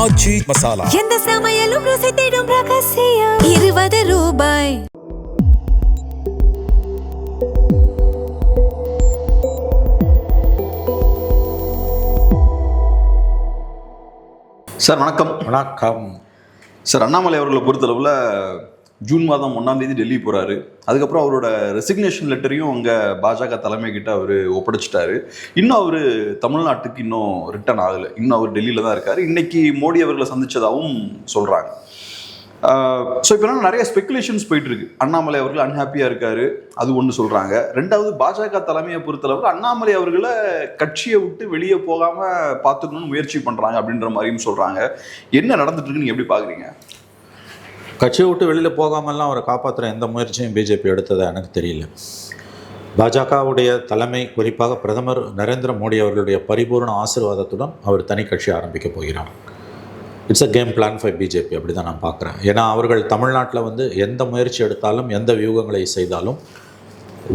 ஆச்சி மசாலா. எந்த சமையலும் ருசி தேடும் ரகசியம். 20 ரூபாய். சார் வணக்கம். வணக்கம் சார், அண்ணாமலை அவர்களை பொறுத்தளவில் ஜூன் மாதம் 1 டெல்லி போகிறாரு. அதுக்கப்புறம் அவரோட ரெசிக்னேஷன் லெட்டரையும் அங்கே பாஜக தலைமை கிட்ட அவர் ஒப்படைச்சிட்டாரு. இன்னும் அவர் தமிழ்நாட்டுக்கு இன்னும் ரிட்டர்ன் ஆகலை. இன்னும் அவர் டெல்லியில் தான் இருக்கார். இன்னைக்கு மோடி அவர்களை சந்தித்ததாகவும் சொல்கிறாங்க. ஸோ இப்போ நிறைய ஸ்பெகுலேஷன்ஸ் போயிட்டு இருக்கு. அண்ணாமலை அவர்கள் அன்ஹாப்பியாக இருக்காரு, அது ஒன்று சொல்கிறாங்க. ரெண்டாவது, பாஜக தலைமையை பொறுத்தளவில் அண்ணாமலை அவர்களை கட்சியை விட்டு வெளியே போகாமல் பார்த்துக்கணும்னு முயற்சி பண்ணுறாங்க அப்படின்ற மாதிரியும் சொல்கிறாங்க. என்ன நடந்துட்டு இருக்கு, நீங்கள் எப்படி பார்க்குறீங்க? கட்சியை விட்டு வெளியில் போகாமல்லாம் அவரை காப்பாற்றுற எந்த முயற்சியும் பிஜேபி எடுத்ததா எனக்கு தெரியல. பாஜகவுடைய தலைமை, குறிப்பாக பிரதமர் நரேந்திர மோடி அவர்களுடைய பரிபூர்ண ஆசீர்வாதத்துடன் அவர் தனி கட்சி ஆரம்பிக்க போகிறார். It's a game plan for BJP, அப்படி தான் நான் பார்க்குறேன். ஏன்னா அவர்கள் தமிழ்நாட்டில் எந்த முயற்சி எடுத்தாலும், எந்த வியூகங்களை செய்தாலும்,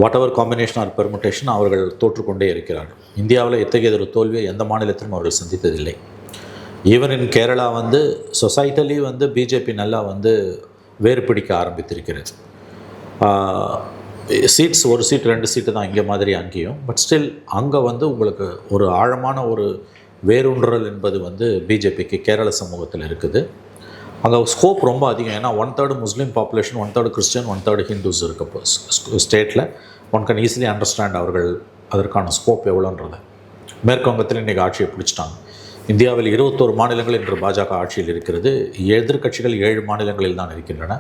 whatever combination or permutation, அவர்கள் தோற்றுக்கொண்டே இருக்கிறார்கள். இந்தியாவில் இத்தகைய ஒரு தோல்வியை எந்த மாநிலத்திலும் அவர்கள் சந்தித்ததில்லை. ஈவன் இன் கேரளா சொசைட்டலி பிஜேபி நல்லா வேறு பிடிக்க ஆரம்பித்திருக்கிறது. சீட்ஸ், ஒரு சீட் 2 சீட்டு தான் இங்கே மாதிரி அங்கேயும். பட் ஸ்டில் அங்கே உங்களுக்கு ஒரு ஆழமான ஒரு வேரூன்றல் என்பது பிஜேபிக்கு கேரள சமூகத்தில் இருக்குது. அங்கே ஸ்கோப் ரொம்ப அதிகம். ஏன்னா 1/3 முஸ்லீம் பாப்புலேஷன், 1/3 கிறிஸ்டியன், 1/3 ஹிந்துஸ் இருக்க ஸ்டேட்டில் ஒன் கேன் ஈஸிலி அண்டர்ஸ்டாண்ட் அவர்கள் அதற்கான ஸ்கோப் எவ்வளோன்றது. மேற்கு வங்கத்தில் இன்றைக்கி ஆட்சியை பிடிச்சிட்டாங்க. இந்தியாவில் 21 மாநிலங்கள் இன்று பாஜக ஆட்சியில் இருக்கிறது. எதிர்க்கட்சிகள் 7 மாநிலங்களில் தான் இருக்கின்றன.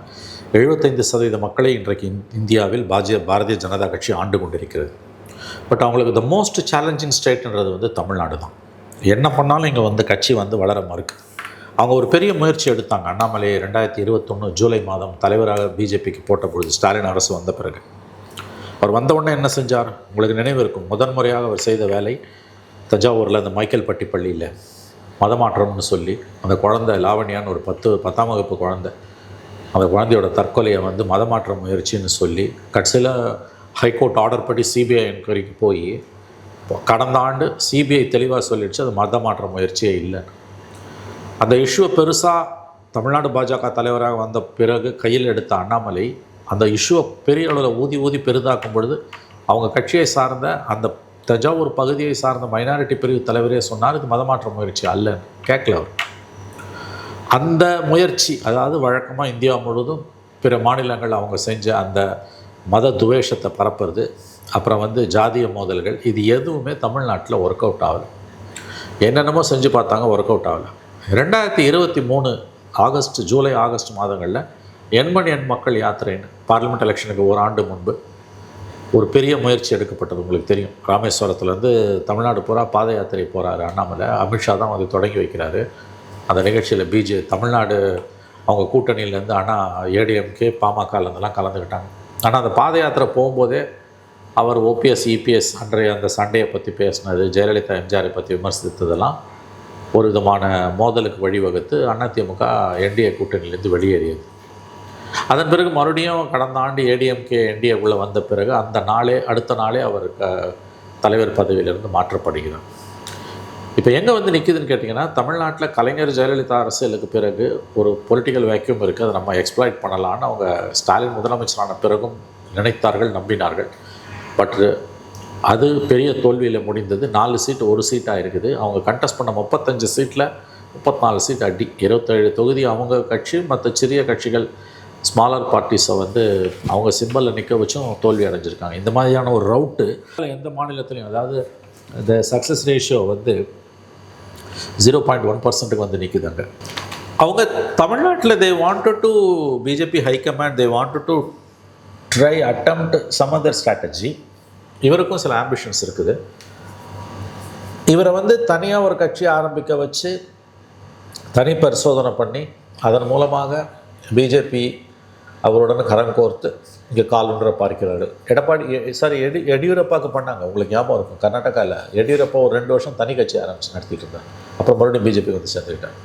75% மக்களை இன்றைக்கு இந்தியாவில் பாரதிய ஜனதா கட்சி ஆண்டு கொண்டிருக்கிறது. பட் அவங்களுக்கு த மோஸ்ட் சேலஞ்சிங் ஸ்டேட்ன்றது தமிழ்நாடு தான். என்ன பண்ணாலும் இங்கே கட்சி வளர மறுக்கு. அவங்க ஒரு பெரிய முயற்சி எடுத்தாங்க. அண்ணாமலை 2021 ஜூலை மாதம் தலைவராக பிஜேபிக்கு போட்ட பொழுது, ஸ்டாலின் அரசு வந்த பிறகு அவர் வந்த உடனே என்ன செஞ்சார் உங்களுக்கு நினைவு இருக்கும். முதன்முறையாக அவர் செய்த வேலை, தஞ்சாவூரில் அந்த மைக்கேல் பட்டி பள்ளியில் மதமாற்றம்னு சொல்லி அந்த குழந்தை லாவணியான்னு ஒரு 10ஆம் வகுப்பு குழந்தை, அந்த குழந்தையோட தற்கொலையை மதமாற்ற முயற்சின்னு சொல்லி கடைசியில் ஹைகோர்ட் ஆர்டர் படி சிபிஐ என்கொயரிக்கு போய் கடந்த ஆண்டு சிபிஐ தெளிவாக சொல்லிடுச்சு அது மதமாற்ற முயற்சியே இல்லை. அந்த இஷ்யூவை பெருசாக தமிழ்நாடு பாஜக தலைவராக வந்த பிறகு கையில் எடுத்த அண்ணாமலை அந்த இஷ்யூவை பெரிய அளவில் ஊதி பெரிதாக்கும் பொழுது அவங்க கட்சியை சார்ந்த அந்த தஞ்சாவூர் பகுதியை சார்ந்த மைனாரிட்டி பிரிவு தலைவரே சொன்னார் இது மதமாற்ற முயற்சி அல்லன்னு. கேட்கல அவர். அந்த முயற்சி, அதாவது வழக்கமாக இந்தியா முழுவதும் பிற மாநிலங்கள் அவங்க செஞ்ச அந்த மத துவேஷத்தை பரப்புறது, அப்புறம் ஜாதிய மோதல்கள், இது எதுவுமே தமிழ்நாட்டில் ஒர்க் அவுட் ஆகலை. என்னென்னமோ செஞ்சு பார்த்தாங்க, ஒர்க் அவுட் ஆகலை. 2023 ஜூலை ஆகஸ்ட் மாதங்களில் எண்மணி எண் மக்கள் யாத்திரைன்னு பார்லிமெண்ட் எலெக்ஷனுக்கு ஒரு ஆண்டு முன்பு ஒரு பெரிய முயற்சி எடுக்கப்பட்டது. உங்களுக்கு தெரியும், ராமேஸ்வரத்துலேருந்து தமிழ்நாடு பூரா பாத யாத்திரை போகிறாரு அண்ணாமலை. அமித்ஷா தான் தொடங்கி வைக்கிறாரு. அந்த நிகழ்ச்சியில் தமிழ்நாடு அவங்க கூட்டணியிலேருந்து ஏடிஎம்கே பாமகலேருந்துலாம் கலந்துக்கிட்டாங்க. ஆனால் அந்த பாத யாத்திரை போகும்போதே அவர் ஓபிஎஸ் இபிஎஸ் அன்றைய அந்த சண்டையை பற்றி பேசினது, ஜெயலலிதா எம்ஜிஆரை பற்றி விமர்சித்ததெல்லாம் ஒரு விதமான மோதலுக்கு வழிவகுத்து அதிமுக என்டிஏ கூட்டணியிலேருந்து வெளியேறியது. அதன் பிறகு மறுபடியும் கடந்த ஆண்டு ஏடிஎம்கே என்டிஏக்குள்ளே வந்த பிறகு அடுத்த நாளே அவர் தலைவர் பதவியிலிருந்து மாற்றப்படுகிறார். இப்போ எங்கே நிற்குதுன்னு கேட்டிங்கன்னா, தமிழ்நாட்டில் கலைஞர் ஜெயலலிதா அரசியலுக்கு பிறகு ஒரு பொலிட்டிக்கல் வேக்யூம் இருக்குது, அதை நம்ம எக்ஸ்ப்ளாய்ட் பண்ணலான்னு அவங்க ஸ்டாலின் முதலமைச்சரான பிறகும் நினைத்தார்கள், நம்பினார்கள். பட் அது பெரிய தோல்வியில் முடிந்தது. 4 சீட்டு 1 சீட்டாக இருக்குது. அவங்க கண்டெஸ்ட் பண்ண 35 சீட்டில் 34 சீட் அடி. 27 தொகுதி அவங்க கட்சி, மற்ற சிறிய கட்சிகள் ஸ்மாலர் பார்ட்டிஸை அவங்க சிம்பலில் நிற்க வச்சும் தோல்வி அடைஞ்சிருக்காங்க. இந்த மாதிரியான ஒரு ரவுட்டு எந்த மாநிலத்திலையும், அதாவது இந்த சக்ஸஸ் ரேஷியோ 0.1% நிற்குதாங்க. அவங்க தமிழ்நாட்டில் they wanted to BJP high command they wanted to try attempt some other strategy. இவருக்கும் சில ஆம்பிஷன்ஸ் இருக்குது. இவரை தனியாக ஒரு கட்சி ஆரம்பிக்க வச்சு தனி பரிசோதனை பண்ணி அதன் மூலமாக பிஜேபி அவருடன் கரம் கோர்த்து இங்கே காலுன்ற பார்க்கிறாரு. எடியூரப்பாவுக்கு பண்ணாங்க, உங்களுக்கு ஞாபகம் இருக்கும். கர்நாடகாவில் எடியூரப்பா ஒரு 2 வருஷம் தனி கட்சி ஆரம்பித்து நடத்திட்டு இருந்தார். அப்புறம் மறுபடியும் பிஜேபி சேர்ந்துக்கிட்டார்.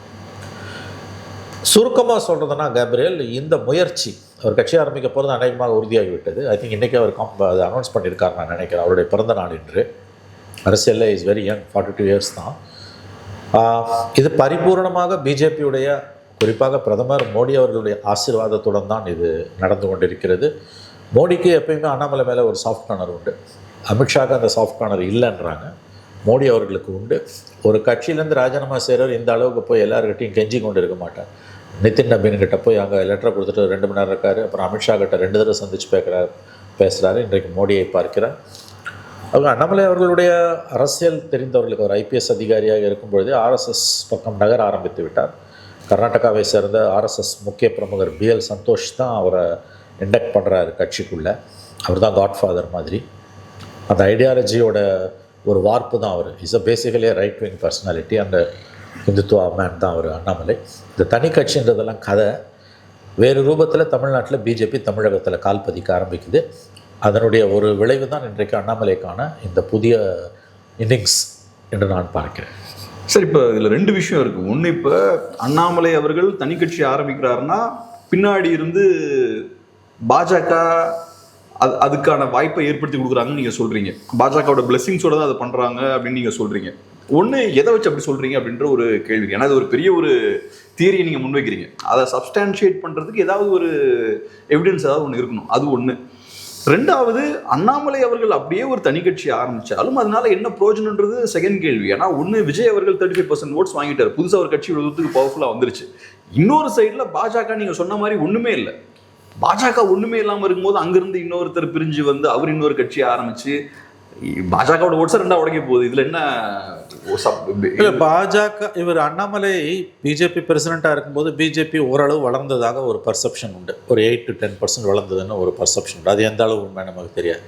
சுருக்கமாக சொல்கிறதுனா, கேப்ரியல் இந்த முயற்சி அவர் கட்சி ஆரம்பிக்க போகிறது அநேகமாக உறுதியாகிவிட்டது. ஐ திங்க் இன்றைக்கி அவர் அதை அனௌன்ஸ் பண்ணியிருக்காரு நான் நினைக்கிறேன். அவருடைய பிறந்த நாள் இன்று. அரசியலில் இஸ் வெரி யங், 42 இயர்ஸ் தான். இது பரிபூர்ணமாக பிஜேபியுடைய, குறிப்பாக பிரதமர் மோடி அவர்களுடைய ஆசீர்வாதத்துடன் தான் இது நடந்து கொண்டிருக்கிறது. மோடிக்கு எப்பயுமே அண்ணாமலை மேலே ஒரு சாஃப்ட் கார்னர் உண்டு. அமித்ஷாவுக்கு அந்த சாஃப்ட் கார்னர் இல்லைன்றாங்க. மோடி அவர்களுக்கு உண்டு. ஒரு கட்சியிலேருந்து ராஜினாமா செய்கிறவர் இந்த அளவுக்கு போய் எல்லாருக்கிட்டையும் கெஞ்சி கொண்டு இருக்க மாட்டார். நிதின் நபீன் கிட்ட போய் அங்கே லெட்டரை கொடுத்துட்டு 2 மணி நேரம் இருக்கார். அப்புறம் அமித்ஷா கிட்ட 2 தடவை சந்திச்சு பேசுகிறாரு. இன்றைக்கு மோடியை பார்க்கிறார். அவங்க அண்ணாமலை அவர்களுடைய அரசியல் தெரிந்தவர்களுக்கு, ஒரு ஐபிஎஸ் அதிகாரியாக இருக்கும்பொழுதே ஆர்எஸ்எஸ் பக்கம் நகர ஆரம்பித்து விட்டார். கர்நாடகாவை சேர்ந்த ஆர்எஸ்எஸ் முக்கிய பிரமுகர் பிஎல் சந்தோஷ் தான் அவரை இண்டக்ட் பண்ணுறாரு கட்சிக்குள்ளே. அவர் தான் காட்ஃபாதர் மாதிரி. அந்த ஐடியாலஜியோட ஒரு வார்ப்பு தான் அவர். Is a basically right wing personality. அந்த இந்துத்துவா மேன் தான் அவர் அண்ணாமலை. இந்த தனி கட்சின்றதெல்லாம் கதை. வேறு ரூபத்தில் தமிழ்நாட்டில் பிஜேபி தமிழகத்தில் கால் பதிக்க ஆரம்பிக்குது. அதனுடைய ஒரு விளைவு தான் இன்றைக்கு அண்ணாமலைக்கான இந்த புதிய இன்னிங்ஸ் என்று நான் பார்க்கிறேன். சார், இப்போ இதில் 2 விஷயம் இருக்குது. ஒன்று, இப்போ அண்ணாமலை அவர்கள் தனி கட்சி ஆரம்பிக்கிறாருன்னா பின்னாடி இருந்து பாஜக அதுக்கான வாய்ப்பை ஏற்படுத்தி கொடுக்குறாங்கன்னு நீங்கள் சொல்கிறீங்க. பாஜகவோட பிளெஸிங்ஸோட தான் அதை பண்ணுறாங்க அப்படின்னு நீங்கள் சொல்கிறீங்க. ஒன்று, எதை வச்சு அப்படி சொல்கிறீங்க அப்படின்ற ஒரு கேள்வி. ஏன்னா அது ஒரு பெரிய ஒரு தியரியை நீங்கள் முன்வைக்கிறீங்க. அதை சப்ஸ்டான்ஷியேட் பண்ணுறதுக்கு ஏதாவது ஒரு எவிடன்ஸ் ஏதாவது ஒன்று இருக்கணும். அது ஒன்று. 2வது, அண்ணாமலை அவர்கள் அப்படியே ஒரு தனி கட்சி ஆரம்பித்தாலும் அதனால என்ன பிரயோஜனன்றது செகண்ட் கேள்வி. ஏன்னா ஒன்று, விஜய் அவர்கள் 35% ஓட்ஸ் வாங்கிட்டார். புதுசாக ஒரு கட்சி இவ்வளவுக்கு பவர்ஃபுல்லாக வந்துருச்சு. இன்னொரு சைடில் பாஜக நீங்கள் சொன்ன மாதிரி ஒன்றுமே இல்லை. பாஜக ஒன்றுமே இல்லாமல் இருக்கும்போது அங்கிருந்து இன்னொருத்தர் பிரிஞ்சு வந்து அவர் இன்னொரு கட்சியை ஆரம்பித்து பாஜகவோட ஓட்ஸை 2ஆக உடைக்க போகுது. இதில் என்ன இல்லை, பாஜக இவர் அண்ணாமலை பிஜேபி பிரசிடெண்ட்டாக இருக்கும்போது பிஜேபி ஓரளவு வளர்ந்ததாக ஒரு பர்செப்ஷன் உண்டு. ஒரு 8 to 10% வளர்ந்ததுன்னு ஒரு பர்செப்ஷன் உண்டு. அது எந்த அளவு உண்மை நமக்கு தெரியாது.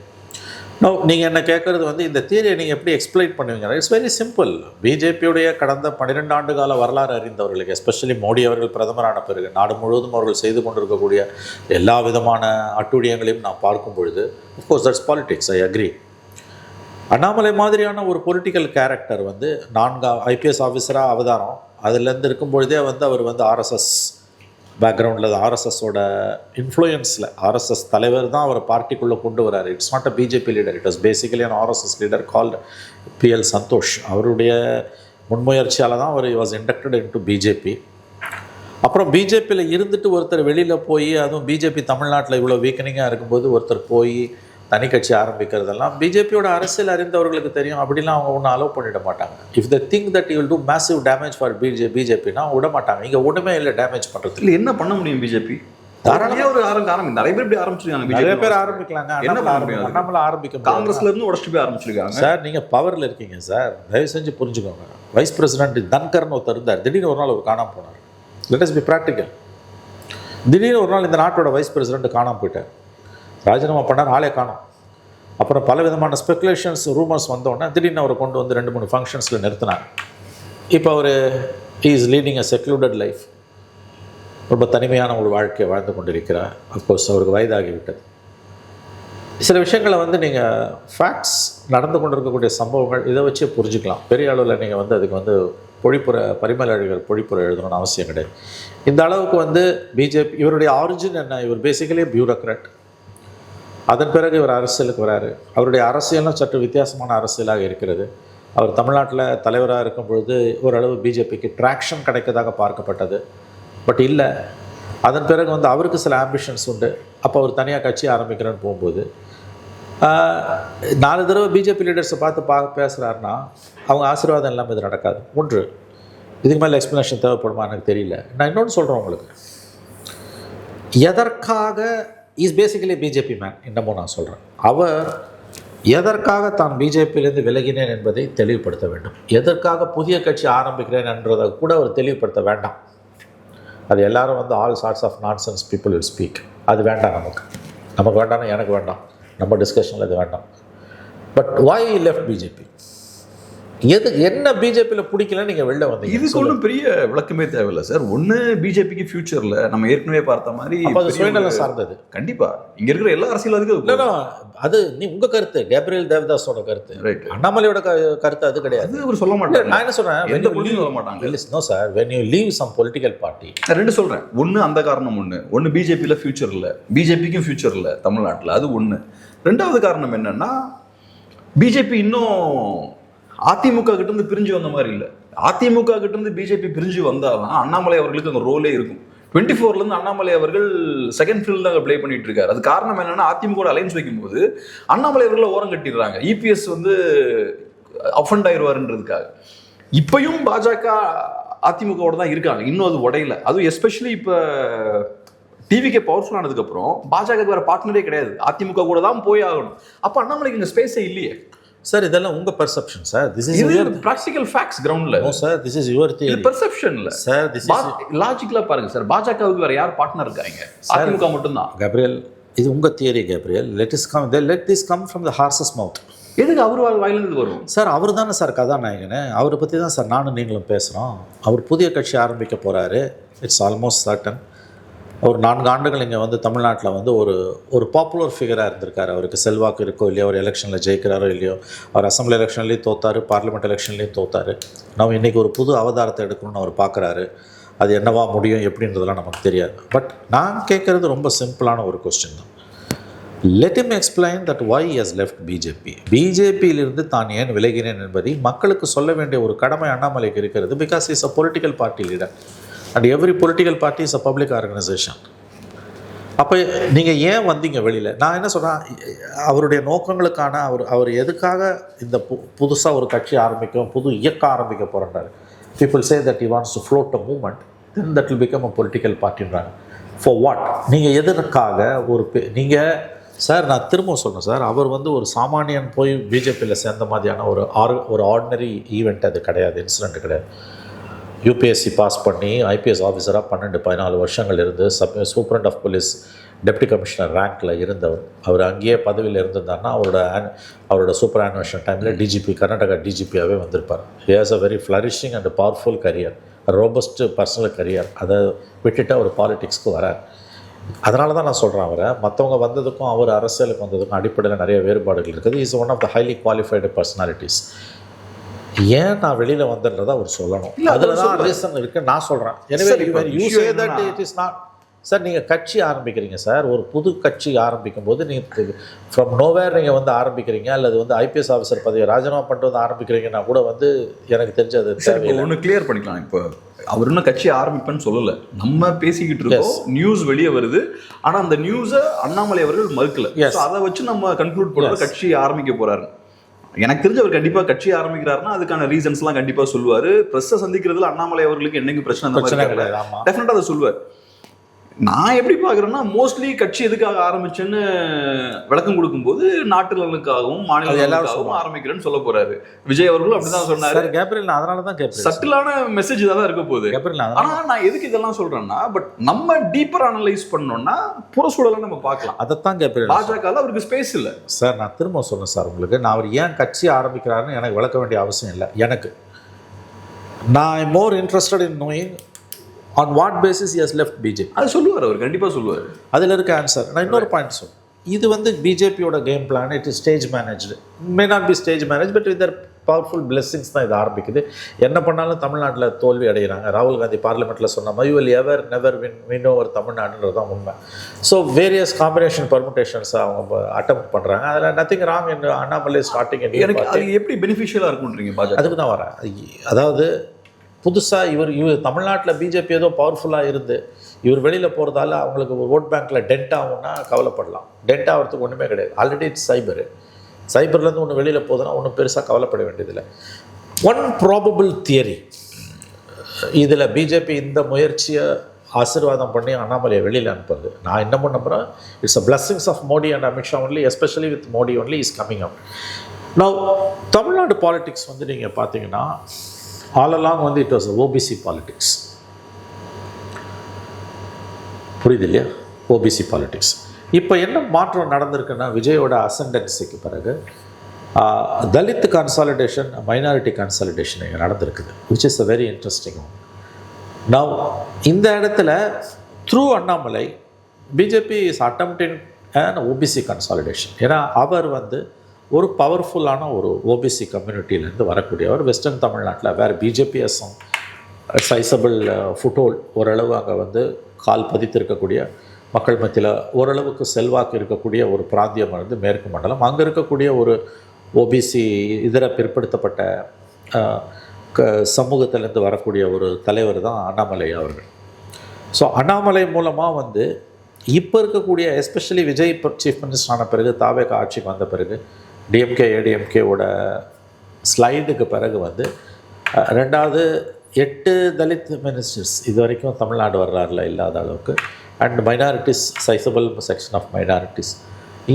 நீங்கள் என்ன கேட்குறது வந்து இந்த தியரியை நீங்கள் எப்படி எக்ஸ்பிளைன் பண்ணுவீங்க? It's very simple. பிஜேபியுடைய கடந்த 12 ஆண்டு கால வரலாறு அறிந்தவர்களுக்கு, எஸ்பெஷலி மோடி அவர்கள் பிரதமரான பிறகு நாடு முழுவதும் அவர்கள் செய்து கொண்டிருக்கக்கூடிய எல்லா விதமான அட்டுழியங்களையும் நான் பார்க்கும் பொழுது, of course that's politics, I agree. Annamalai மாதிரியான ஒரு பொலிட்டிக்கல் கேரக்டர் வந்து 4 ஐபிஎஸ் ஆஃபீஸராக அவதாரம் அதுலேருந்து இருக்கும்பொழுதே வந்து அவர் வந்து ஆர்எஸ்எஸ் பேக்ரவுண்டில், ஆர்எஸ்எஸோட இன்ஃப்ளூயன்ஸில், ஆர்எஸ்எஸ் தலைவர் தான் அவரை பார்ட்டிக்குள்ளே கொண்டு வராரு. It's not a BJP leader, it was basically an RSS leader called BL Santhosh. அவருடைய முன்முயற்சியால் தான் அவர் was inducted into BJP. அப்புறம் பிஜேபியில் இருந்துட்டு ஒருத்தர் வெளியில் போய், அதுவும் பிஜேபி தமிழ்நாட்டில் இவ்வளோ வீக்கனிங்காக இருக்கும்போது ஒருத்தர் போய் தனி கட்சி ஆரம்பிக்கிறதெல்லாம் பிஜேபியோட அரசியல் அறிந்தவர்களுக்கு தெரியும். அப்படிலாம் அவங்க ஒன்றும் அலோவ் பண்ணிட மாட்டாங்க. If the think that you will do massive damage for பிஜேபினா விட மாட்டாங்க. இங்கே ஒன்றுமே இல்லை டேமேஜ் பண்ணுறது. இல்லை, என்ன பண்ண முடியும் பிஜேபி? தாராளமாக ஒரு ஆரம்பி நிறைய பேர் இப்படி ஆரம்பிச்சிருக்காங்க. நிறைய பேர் ஆரம்பிக்கலாங்க. அண்ணாமலை ஆரம்பிக்க காங்கிரஸ்ல இருந்து உடச்சிட்டு போய் ஆரம்பிச்சிருக்காங்க. சார், நீங்கள் பவரில் இருக்கீங்க சார், தயவு செஞ்சு புரிஞ்சுக்கோங்க. வைஸ் பிரசிடென்ட் தன்கர்னு ஒருத்தர் இருந்தார். திடீர்னு ஒரு நாள் அவர் காணாமல் போனார். Let us B practical. திடீர்னு ஒரு நாள் இந்த நாட்டோட வைஸ் பிரசிடென்ட் காணாமல் போயிட்டார். ராஜினாமா பண்ணார், ஆளே காணோம். அப்புறம் பல விதமான ஸ்பெகுலேஷன்ஸ், ரூமர்ஸ் வந்தோடனே திடீர்னு அவரை கொண்டு வந்து 2-3 ஃபங்க்ஷன்ஸில் நிறுத்தினாங்க. இப்போ அவர் is leading a secluded life. ரொம்ப தனிமையான ஒரு வாழ்க்கையை வாழ்ந்து கொண்டிருக்கிறார். அஃப்கோர்ஸ் அவருக்கு வயதாகிவிட்டது. சில விஷயங்களை வந்து நீங்கள் ஃபேக்ட்ஸ், நடந்து கொண்டிருக்கக்கூடிய சம்பவங்கள், இதை வச்சே புரிஞ்சுக்கலாம். பெரிய அளவில் நீங்கள் வந்து அதுக்கு வந்து பரிமளர்கள் பொழிப்புரை எழுதணும்னு அவசியம் கிடையாது. இந்த அளவுக்கு வந்து பிஜேபி, இவருடைய ஆரிஜின் என்ன? இவர் பேசிக்கலி பியூரோக்ராட். அதன் பிறகு இவர் அரசியலுக்கு வராரு. அவருடைய அரசியலும் சற்று வித்தியாசமான அரசியலாக இருக்கிறது. அவர் தமிழ்நாட்டில் தலைவராக இருக்கும் பொழுது ஓரளவு பிஜேபிக்கு ட்ராக்ஷன் கிடைக்கதாக பார்க்கப்பட்டது. பட் இல்லை. அதன் பிறகு வந்து அவருக்கு சில ஆம்பிஷன்ஸ் உண்டு. அப்போ அவர் தனியாக கட்சி ஆரம்பிக்கிறேன்னு போகும்போது 4 தடவை பிஜேபி லீடர்ஸை பார்த்து பேசுகிறாருன்னா அவங்க ஆசீர்வாதம் இல்லாமல் இது நடக்காது. 1, இதுக்கு மேலே எக்ஸ்ப்ளனேஷன் தேவைப்படுமா எனக்கு தெரியல. நான் இன்னொன்று சொல்கிறேன் உங்களுக்கு. எதற்காக இஸ் பேசிக்கலி பிஜேபி மேன். இன்னமும் நான் சொல்கிறேன், அவர் எதற்காக தான் பிஜேபியிலேருந்து விலகினேன் என்பதை தெளிவுபடுத்த வேண்டும். எதற்காக புதிய கட்சி ஆரம்பிக்கிறேன் என்றதை கூட அவர் தெளிவுபடுத்த வேண்டாம். அது எல்லாரும் வந்து all sorts of nonsense people will speak. அது வேண்டாம் நமக்கு வேண்டாம்னா எனக்கு வேண்டாம். நம்ம டிஸ்கஷனில் அது வேண்டாம். But why left BJP? என்ன பிஜேபியில் பிடிக்கல நீங்கள் வெளில வந்தீங்க? இதுக்கு ஒன்றும் பெரிய விளக்கமே தேவையில்லை சார். ஒன்று, பிஜேபிக்கு ஃபியூச்சரில் நம்ம ஏற்கனவே பார்த்த மாதிரி சுயநலம் சார்ந்தது. கண்டிப்பாக இங்கே இருக்கிற எல்லா அரசியல்வாதிகளுக்கும் அது உங்கள் கருத்து, கேப்ரியல் தேவதாஸோட கருத்து. ரைட். அண்ணாமலையோட கருத்து அது கிடையாது. அவர் சொல்ல மாட்டாங்க. நான் என்ன சொல்கிறேன், எந்த பொலிட்டிக்கும் சொல்ல மாட்டாங்க. No sir, when you leave some political party. நான் 2 சொல்கிறேன். ஒன்று அந்த காரணம். ஒன்று பிஜேபியில் ஃபியூச்சர் இல்லை, பிஜேபிக்கும் ஃபியூச்சர் இல்லை தமிழ்நாட்டில். அது ஒன்று. 2வது காரணம் என்னன்னா, பிஜேபி இன்னும் அதிமுக கிட்ட இருந்து பிரிஞ்சு வந்த மாதிரி இல்லை. அதிமுக கிட்ட இருந்து பிஜேபி பிரிஞ்சு வந்தாலும் அண்ணாமலை அவர்களுக்கு அந்த ரோலே இருக்கும். 24 இருந்து அண்ணாமலை அவர்கள் செகண்ட் ஃபீல்ட் தான் ப்ளே பண்ணிட்டு இருக்காரு. அது காரணம் என்னன்னா, அதிமுக அலைன்ஸ் வைக்கும்போது அண்ணாமலை அவர்களை ஓரம் கட்டிடுறாங்க. இபிஎஸ் வந்து அஃபண்ட் ஆயிடுவாருன்றதுக்காக. இப்பயும் பாஜக அதிமுகவோட தான் இருக்காங்க, இன்னும் அது உடையில. அதுவும் எஸ்பெஷலி இப்போ டிவிகே பவர்ஃபுல் ஆனதுக்கு அப்புறம் பாஜக வேற பார்ட்னரே கிடையாது, அதிமுக கூட தான் போய் ஆகணும். அப்ப அண்ணாமலைக்கு இங்க ஸ்பேஸே இல்லையே சார். இதெல்லாம் உங்க perception sir. This is your practical facts கிரவுண்ட்ல. No sir, this is your theory. இது பெர்செப்ஷன் இல்ல சார். திஸ் இஸ் லாஜிக்கலா பாருங்க சார். பாஜகவுக்கு வேற யார் பார்ட்னர் இருக்காங்க? அதிமுக மட்டும் தான். கேப்ரியல், இது உங்க theory Gabriel. Let this come from the horse's mouth. எதுக்கு அவர் வாயிலிருந்து வரும் சார்? அவர் தானே சார் கதாநாயகனே. அவரை பற்றி தான் சார் நானும் நீங்களும் பேசுகிறோம். அவர் புதிய கட்சி ஆரம்பிக்க போகிறாரு. It's almost certain. ஒரு 4 ஆண்டுகள் இங்கே வந்து தமிழ்நாட்டில் வந்து ஒரு பாப்புலர் ஃபிகராக இருந்திருக்காரு. அவருக்கு செல்வாக்கு இருக்கோ இல்லையோ, அவர் எலெக்ஷனில் ஜெயிக்கிறாரோ இல்லையோ, அவர் அசம்பிளி எலெக்ஷன்லேயும் தோத்தார், பார்லிமெண்ட் எலெக்ஷன்லேயும் தோத்தார். நம்ம இன்றைக்கி ஒரு புது அவதாரத்தை எடுக்கணும்னு அவர் பார்க்குறாரு. அது என்னவா முடியும் எப்படின்றதெல்லாம் நமக்கு தெரியாது. பட் நான் கேட்குறது ரொம்ப சிம்பிளான ஒரு கொஸ்டின் தான். Let him explain that why he has left BJP. பிஜேபியிலிருந்து தான் ஏன் விலகினேன் என்பதை மக்களுக்கு சொல்ல வேண்டிய ஒரு கடமை அண்ணாமலைக்கு இருக்கிறது. Because is a political party leader and every political party is a public organisation. அப்போ நீங்கள் ஏன் வந்தீங்க வெளியில்? நான் என்ன சொல்கிறேன், அவருடைய நோக்கங்களுக்கான அவர் எதுக்காக இந்த புதுசாக ஒரு கட்சி ஆரம்பிக்கும், புது இயக்கம் ஆரம்பிக்க போகிறாரு. People say that he wants to float a movement, then that will become a political partyன்றாங்க. For what? நீங்கள் எதற்காக நீங்கள் சார், நான் திரும்ப சொல்கிறேன் சார், அவர் வந்து ஒரு சாமானியன் போய் பிஜேபியில் சேர்ந்த மாதிரியான ஒரு ஆர்டினரி ஈவெண்ட் அது கிடையாது, இன்சிடென்ட் கிடையாது. யூபிஎஸ்சி பாஸ் பண்ணி ஐபிஎஸ் ஆஃபீஸராக 12-14 வருஷங்கள் இருந்து superintendent of police deputy commissioner ரேங்க்கில் இருந்தவர். அவர் அங்கேயே பதவியில் இருந்திருந்தாருன்னா அவரோட சூப்பர் ஆனிவர்சன் டைமில் டிஜிபி, கர்நாடகா டிஜிபியாகவே வந்திருப்பார். He has a very flourishing and powerful career, robust personal career. அதை விட்டுட்டு அவர் பாலிடிக்ஸ்க்கு வரார். அதனால தான் நான் சொல்கிறேன், அவரை மற்றவங்க வந்ததுக்கும் அவர் அரசியலுக்கு வந்ததுக்கும் அடிப்படையில் நிறைய வேறுபாடுகள் இருக்குது. Is one of the highly qualified personalities. ஏன் நான் வெளியில் வந்தேன்றதை அவர் சொல்லணும். அதில் தான் ரீசன் இருக்குது நான் சொல்கிறேன். எனவே you say that it is not. Sir, நீங்கள் கட்சி ஆரம்பிக்கிறீங்க சார், ஒரு புது கட்சி ஆரம்பிக்கும் போது நீங்கள் ஃப்ரம் நோவேர் நீங்கள் வந்து ஆரம்பிக்கிறீங்க, அல்லது வந்து ஐபிஎஸ் ஆஃபீஸர் பதவியை ராஜினாமா பண்ணிட்டு வந்து ஆரம்பிக்கிறீங்கன்னா கூட வந்து எனக்கு தெரிஞ்சது தேவையில்லை. ஒன்று கிளியர் பண்ணிக்கலாம். இப்போ அவர் இன்னும் கட்சி ஆரம்பிப்பேன்னு சொல்லலை, நம்ம பேசிக்கிட்டு இருக்கோம், நியூஸ் வெளியே வருது. ஆனால் அந்த நியூஸை அண்ணாமலை அவர்கள் மறுக்கல. அதை வச்சு நம்ம கன்க்ளூட் பண்ணுறோம் கட்சி ஆரம்பிக்க போறாரு. எனக்கு தெரிஞ்ச அவர் கண்டிப்பா கட்சி ஆரம்பிக்கிறாருன்னா அதுக்கான ரீசன்ஸ் எல்லாம் கண்டிப்பா சொல்லுவாரு. பிரஸ்ஸை சந்திக்கிறதுல அண்ணாமலை அவர்களுக்கு என்னைக்கு பிரச்சனை கிடையாது, டெஃபினட்டா அதை சொல்லுவார். நான் எப்படி பாக்குறேன்னா, மோஸ்ட்லி கட்சி எதுக்காக ஆரம்பிச்சேன்னு விளக்கம் கொடுக்கும்போது நாட்டு நலனுக்காகவும் மாநிலங்களுக்காகவும் ஆரம்பிக்கிறேன்னு சொல்ல போறாரு. விஜய் அவர்களும் அப்படிதான் சொன்னாரு. கேப்ரியல், அதனால தான் கேப்ரியல் சட்டிலான மெசேஜ் தான் இருக்க போகுது. ஆனா நான் எதுக்கு இதெல்லாம் சொல்றேன்னா, பட் நம்ம டீப்பர் அனலைஸ் பண்ணோம்னா புறசூழலை நம்ம பார்க்கலாம். அதைத்தான் கேப்ரியல். பாஜக அவருக்கு ஸ்பேஸ் இல்லை சார். நான் திரும்ப சொன்னேன் சார் உங்களுக்கு, நான் அவர் ஏன் கட்சி ஆரம்பிக்கிறாருன்னு எனக்கு விளக்க வேண்டிய அவசியம் இல்லை. எனக்கு நான் I more interested in knowing on what basis he has left BJP. அது சொல்லுவார், அவர் கண்டிப்பாக சொல்லுவார். அதில் இருக்க ஆன்சர். நான் இன்னொரு பாயிண்ட் சொல்லுவேன். இது வந்து பிஜேபியோட game plan. It is stage managed. May not be stage manage, but with Dhar powerful blessings தான் இது ஆரம்பிக்குது. என்ன பண்ணாலும் தமிழ்நாட்டில் தோல்வி அடைகிறாங்க. ராகுல் காந்தி பார்லிமெண்ட்டில் சொன்ன மாதிரி you will ever never win over தமிழ்நாடுன்றது தான் உண்மை. ஸோ வேரியஸ் காம்பினேஷன் பர்முடேஷன்ஸ் அவங்க அட்டெம்ப்ட் பண்ணுறாங்க. அதில் nothing wrong in Annamalai starting. எனக்கு அது எப்படி பெனிஃபிஷியலாக இருக்குன்றீங்க பாஜக? அதுக்கு தான் வரேன். அதாவது புதுசாக இவர் தமிழ்நாட்டில் பிஜேபி ஏதோ பவர்ஃபுல்லாக இருந்து இவர் வெளியில் போகிறதால அவங்களுக்கு ஒரு ஓட் பேங்க்கில் டென்ட் ஆகும்னா கவலைப்படலாம். டென்ட் ஆகிறதுக்கு ஒன்றுமே கிடையாது. ஆல்ரெடி இட்ஸ் சைபர்லேருந்து ஒன்று வெளியில் போகுதுன்னா ஒன்றும் பெருசாக கவலைப்பட வேண்டியதில்லை. ஒன் ப்ராபபிள் தியரி இதில் பிஜேபி இந்த முயற்சியை ஆசீர்வாதம் பண்ணி அண்ணாமலையை வெளியில் அனுப்புறது, நான் இன்னமும் நம்புகிறேன். It's a blessings of Modi and Amit Shah only, especially with Modi only is coming up. Now Tamil Nadu politics வந்து நீங்கள் பார்த்தீங்கன்னா ஆல் அலாங் வந்து இட் வாஸ் ஓபிசி பாலிடிக்ஸ். புரியுது இல்லையா? OBC politics. இப்போ என்ன மாற்றம் நடந்திருக்குன்னா, விஜயோட அசண்டன்சிக்கு பிறகு தலித் கன்சாலிடேஷன், மைனாரிட்டி கன்சாலிடேஷன் இங்கே நடந்திருக்குது, which is a very interesting. Now இந்த இடத்துல through Annamalai BJP is attempting and OBC consolidation. ஏன்னா அவர் வந்து ஒரு பவர்ஃபுல்லான ஒரு ஓபிசி கம்யூனிட்டியிலேருந்து வரக்கூடியவர். வெஸ்டர்ன் தமிழ்நாட்டில் வேறு பிஜேபி எஸ்எம் சைசபிள் ஃபுட்ஹோல்ட், ஓரளவு அங்கே வந்து கால் பதித்திருக்கக்கூடிய மக்கள் மத்தியில் ஓரளவுக்கு செல்வாக்கு இருக்கக்கூடிய ஒரு பிராந்தியம் வந்து மேற்கு மண்டலம். அங்கே இருக்கக்கூடிய ஒரு ஓபிசி இதர பிற்படுத்தப்பட்ட சமூகத்திலேருந்து வரக்கூடிய ஒரு தலைவர் தான் அண்ணாமலை அவர்கள். ஸோ அண்ணாமலை மூலமாக வந்து இப்போ இருக்கக்கூடிய எஸ்பெஷலி விஜய் சீஃப் மினிஸ்டர் ஆன பிறகு தாவேகா ஆட்சிக்கு வந்த பிறகு டிஎம்கே ஏடிஎம்கேவோட ஸ்லைடுக்கு பிறகு வந்து ரெண்டாவது 8 தலித் மினிஸ்டர்ஸ் இது வரைக்கும் தமிழ்நாடு வர்றாருல இல்லாத அளவுக்கு, and minorities sizable section of minorities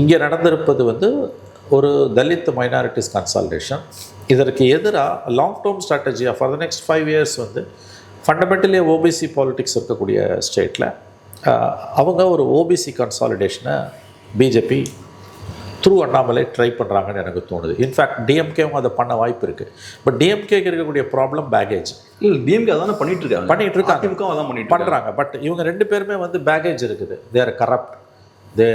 இங்கே நடந்திருப்பது வந்து ஒரு தலித் மைனாரிட்டிஸ் கன்சால்டேஷன். இதற்கு எதிராக லாங் டேர்ம் ஸ்ட்ராட்டஜியாக ஃபார் த நெக்ஸ்ட் 5 இயர்ஸ் வந்து ஃபண்டமெண்டலி ஓபிசி பாலிட்டிக்ஸ் இருக்கக்கூடிய ஸ்டேட்டில் அவங்க ஒரு ஓபிசி கன்சாலிடேஷனை பிஜேபி த்ரூ அண்ணாமலை ட்ரை பண்ணுறாங்கன்னு எனக்கு தோணுது. இன்ஃபேக்ட் டிஎம்கேவும் அதை பண்ண வாய்ப்பு இருக்குது. பட் டிஎம்கேக்கு இருக்கக்கூடிய ப்ராப்ளம் பேகேஜ். இல்லை டிஎம்கே அதானே பண்ணிட்டு இருக்காங்க அதான் பண்ணுறாங்க. பட் இவங்க 2 பேருமே வந்து பேகேஜ் இருக்குது. They're corrupt,